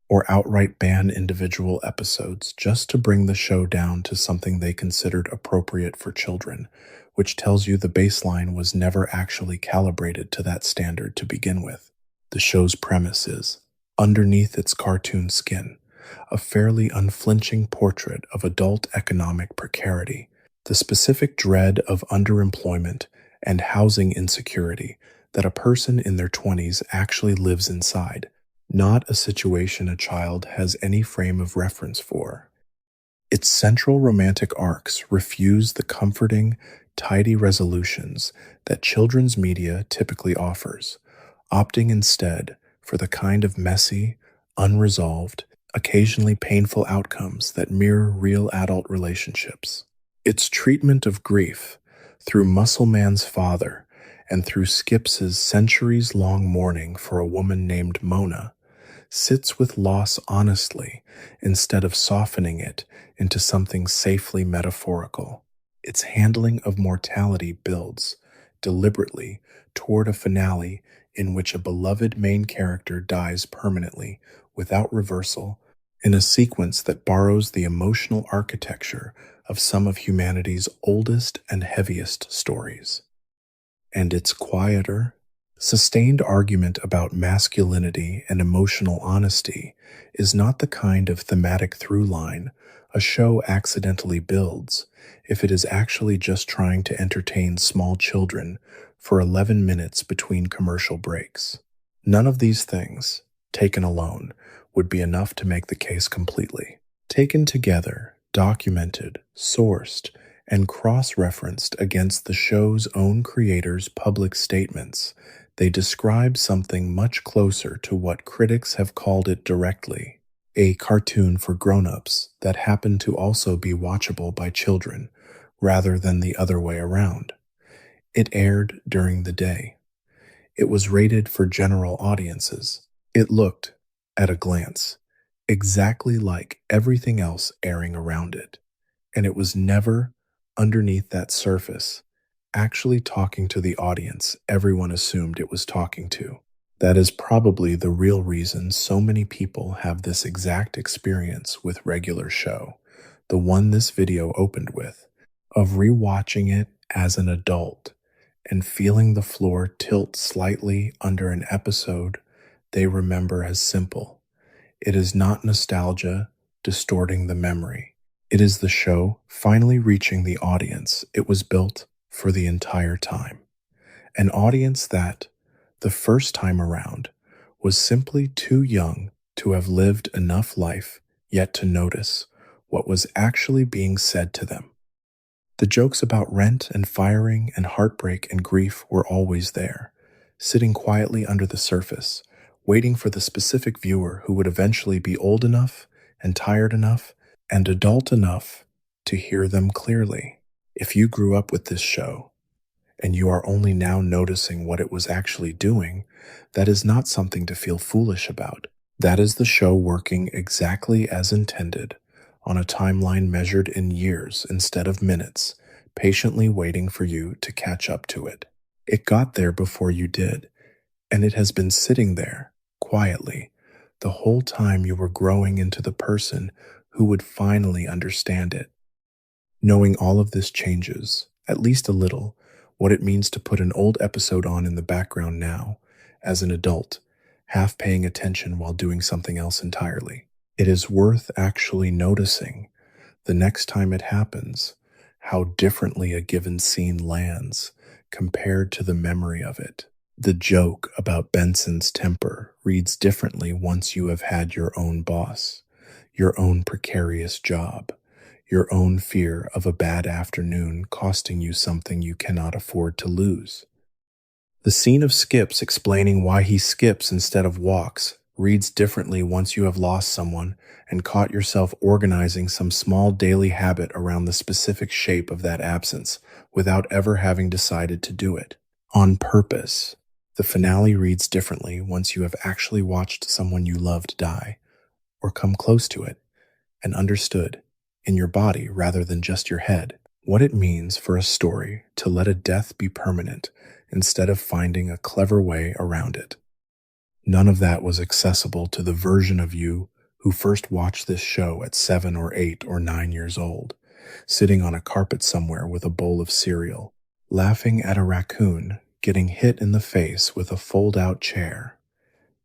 Speaker 1: or outright ban individual episodes just to bring the show down to something they considered appropriate for children, which tells you the baseline was never actually calibrated to that standard to begin with. The show's premise is, underneath its cartoon skin, a fairly unflinching portrait of adult economic precarity, the specific dread of underemployment and housing insecurity that a person in their 20s actually lives inside, not a situation a child has any frame of reference for. Its central romantic arcs refuse the comforting, tidy resolutions that children's media typically offers, opting instead for the kind of messy, unresolved, occasionally painful outcomes that mirror real adult relationships. Its treatment of grief, through Muscle Man's father and through Skips's centuries-long mourning for a woman named Mona, sits with loss honestly instead of softening it into something safely metaphorical. Its handling of mortality builds, deliberately, toward a finale in which a beloved main character dies permanently, without reversal, in a sequence that borrows the emotional architecture of some of humanity's oldest and heaviest stories. And its quieter, sustained argument about masculinity and emotional honesty is not the kind of thematic through line a show accidentally builds if it is actually just trying to entertain small children for 11 minutes between commercial breaks. None of these things, taken alone, would be enough to make the case completely. Taken together, documented, sourced, and cross-referenced against the show's own creators' public statements, they describe something much closer to what critics have called it directly, a cartoon for grown-ups that happened to also be watchable by children, rather than the other way around. It aired during the day. It was rated for general audiences. It looked, at a glance, exactly like everything else airing around it. And it was never, underneath that surface, actually talking to the audience everyone assumed it was talking to. That is probably the real reason so many people have this exact experience with regular show, the one this video opened with, of rewatching it as an adult and feeling the floor tilt slightly under an episode they remember as simple. It is not nostalgia distorting the memory. It is the show finally reaching the audience it was built for the entire time. An audience that, the first time around, was simply too young to have lived enough life yet to notice what was actually being said to them. The jokes about rent and firing and heartbreak and grief were always there, sitting quietly under the surface, waiting for the specific viewer who would eventually be old enough and tired enough and adult enough to hear them clearly. If you grew up with this show, and you are only now noticing what it was actually doing, that is not something to feel foolish about. That is the show working exactly as intended, on a timeline measured in years instead of minutes, patiently waiting for you to catch up to it. It got there before you did, and it has been sitting there, quietly, the whole time you were growing into the person who would finally understand it. Knowing all of this changes, at least a little, what it means to put an old episode on in the background now, as an adult, half paying attention while doing something else entirely. It is worth actually noticing, the next time it happens, how differently a given scene lands compared to the memory of it. The joke about Benson's temper reads differently once you have had your own boss, your own precarious job, your own fear of a bad afternoon costing you something you cannot afford to lose. The scene of Skips explaining why he skips instead of walks reads differently once you have lost someone and caught yourself organizing some small daily habit around the specific shape of that absence without ever having decided to do it. On purpose. The finale reads differently once you have actually watched someone you loved die, or come close to it, and understood in your body rather than just your head what it means for a story to let a death be permanent instead of finding a clever way around it. None of that was accessible to the version of you who first watched this show at 7 or 8 or 9 years old, sitting on a carpet somewhere with a bowl of cereal, laughing at a raccoon getting hit in the face with a fold out chair.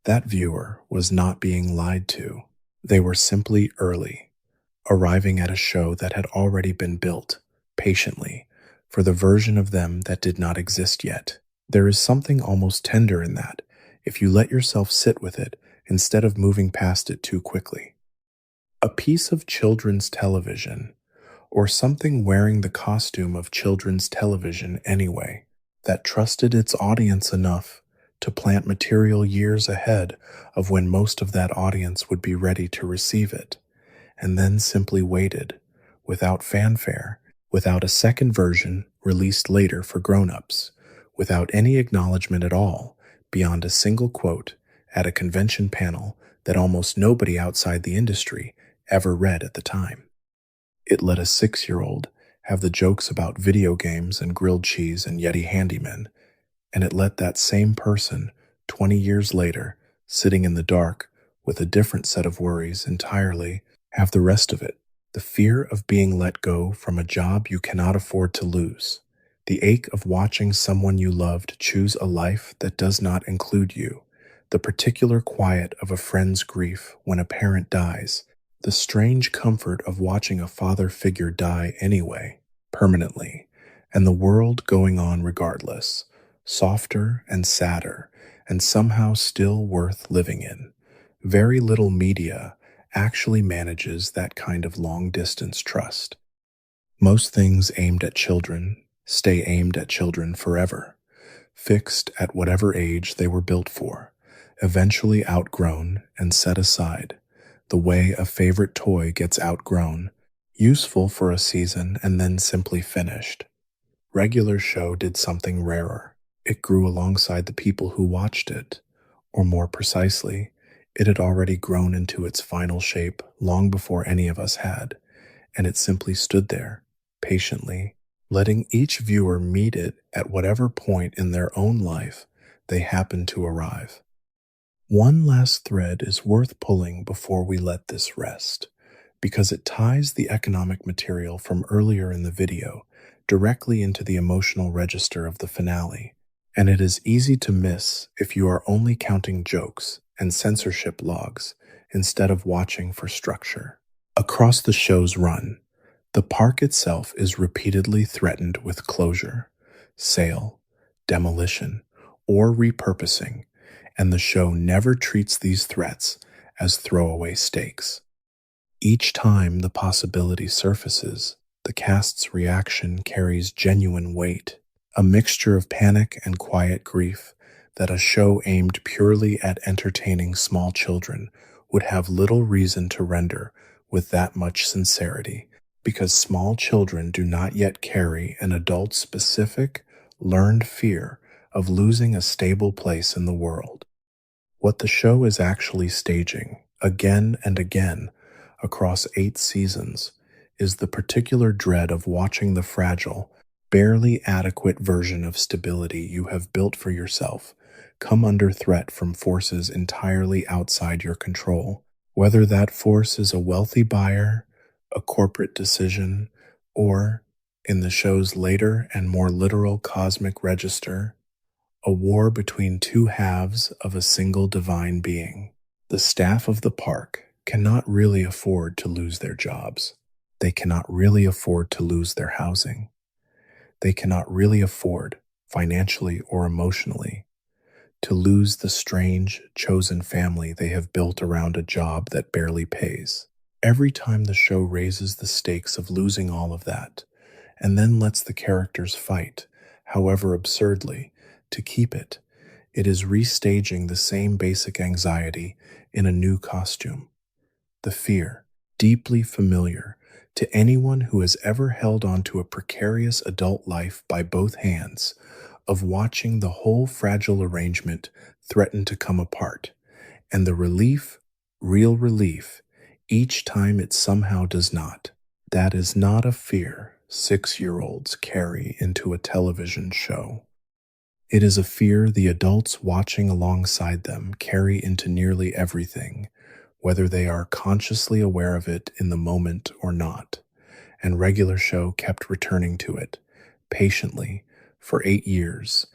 Speaker 1: That viewer was not being lied to. They were simply early, arriving at a show that had already been built, patiently, for the version of them that did not exist yet. There is something almost tender in that, if you let yourself sit with it instead of moving past it too quickly. A piece of children's television, or something wearing the costume of children's television anyway, that trusted its audience enough to plant material years ahead of when most of that audience would be ready to receive it, and then simply waited, without fanfare, without a second version released later for grown-ups, without any acknowledgement at all beyond a single quote at a convention panel that almost nobody outside the industry ever read at the time. It let a 6-year-old have the jokes about video games and grilled cheese and Yeti handymen, and it let that same person, 20 years later, sitting in the dark with a different set of worries entirely, have the rest of it. The fear of being let go from a job you cannot afford to lose. The ache of watching someone you loved choose a life that does not include you. The particular quiet of a friend's grief when a parent dies. The strange comfort of watching a father figure die anyway, permanently, and the world going on regardless, softer and sadder, and somehow still worth living in. Very little media actually manages that kind of long-distance trust. Most things aimed at children stay aimed at children forever, fixed at whatever age they were built for, eventually outgrown and set aside, the way a favorite toy gets outgrown, useful for a season and then simply finished. Regular show did something rarer. It grew alongside the people who watched it, or more precisely, it had already grown into its final shape long before any of us had, and it simply stood there, patiently, letting each viewer meet it at whatever point in their own life they happen to arrive. One last thread is worth pulling before we let this rest, because it ties the economic material from earlier in the video directly into the emotional register of the finale, and it is easy to miss if you are only counting jokes and censorship logs instead of watching for structure. Across the show's run, the park itself is repeatedly threatened with closure, sale, demolition, or repurposing, and the show never treats these threats as throwaway stakes. Each time the possibility surfaces, the cast's reaction carries genuine weight, a mixture of panic and quiet grief that a show aimed purely at entertaining small children would have little reason to render with that much sincerity, because small children do not yet carry an adult-specific, learned fear of losing a stable place in the world. What the show is actually staging, again and again, across 8 seasons, is the particular dread of watching the fragile, barely adequate version of stability you have built for yourself come under threat from forces entirely outside your control, whether that force is a wealthy buyer, a corporate decision, or, in the show's later and more literal cosmic register, a war between two halves of a single divine being. The staff of the park cannot really afford to lose their jobs. They cannot really afford to lose their housing. They cannot really afford, financially or emotionally, to lose the strange, chosen family they have built around a job that barely pays. Every time the show raises the stakes of losing all of that, and then lets the characters fight, however absurdly, to keep it, it is restaging the same basic anxiety in a new costume. The fear, deeply familiar to anyone who has ever held on to a precarious adult life by both hands, of watching the whole fragile arrangement threaten to come apart, and the relief, real relief, each time it somehow does not. That is not a fear 6-year-olds carry into a television show. It is a fear the adults watching alongside them carry into nearly everything, whether they are consciously aware of it in the moment or not. And regular show kept returning to it, patiently, for 8 years,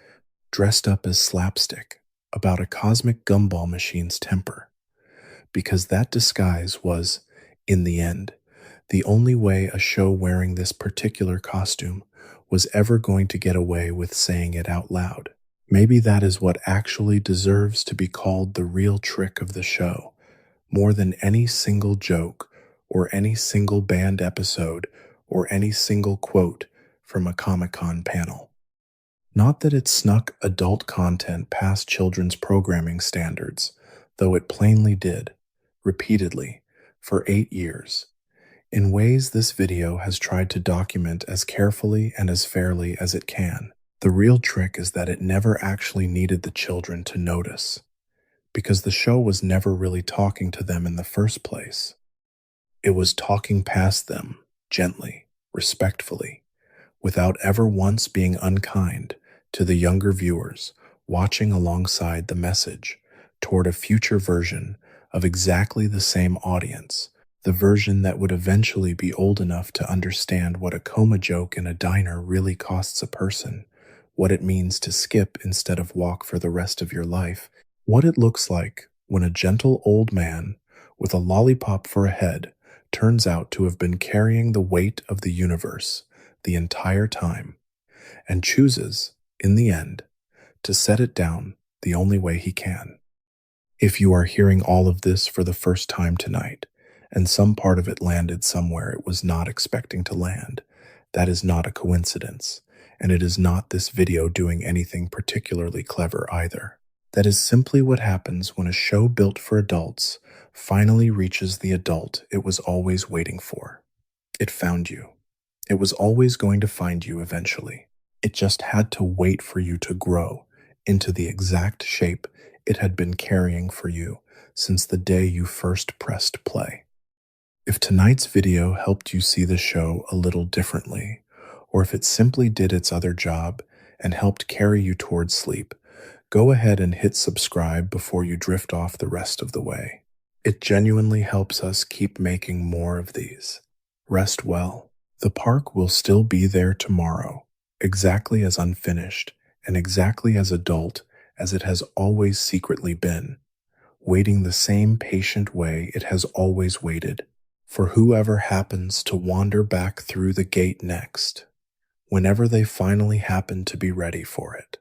Speaker 1: dressed up as slapstick, about a cosmic gumball machine's temper. Because that disguise was, in the end, the only way a show wearing this particular costume was ever going to get away with saying it out loud. Maybe that is what actually deserves to be called the real trick of the show, more than any single joke or any single banned episode or any single quote from a Comic-Con panel. Not that it snuck adult content past children's programming standards, though it plainly did, repeatedly, for 8 years, in ways this video has tried to document as carefully and as fairly as it can. The real trick is that it never actually needed the children to notice, because the show was never really talking to them in the first place. It was talking past them, gently, respectfully, without ever once being unkind to the younger viewers watching alongside the message toward a future version of exactly the same audience, the version that would eventually be old enough to understand what a coma joke in a diner really costs a person, what it means to skip instead of walk for the rest of your life, what it looks like when a gentle old man with a lollipop for a head turns out to have been carrying the weight of the universe the entire time and chooses, in the end, to set it down the only way he can. If you are hearing all of this for the first time tonight, and some part of it landed somewhere it was not expecting to land, that is not a coincidence, and it is not this video doing anything particularly clever either. That is simply what happens when a show built for adults finally reaches the adult it was always waiting for. It found you. It was always going to find you eventually. It just had to wait for you to grow into the exact shape it had been carrying for you since the day you first pressed play. If tonight's video helped you see the show a little differently, or if it simply did its other job and helped carry you towards sleep, go ahead and hit subscribe before you drift off the rest of the way. It genuinely helps us keep making more of these. Rest well. The park will still be there tomorrow, exactly as unfinished and exactly as adult as it has always secretly been, waiting the same patient way it has always waited for whoever happens to wander back through the gate next, whenever they finally happen to be ready for it.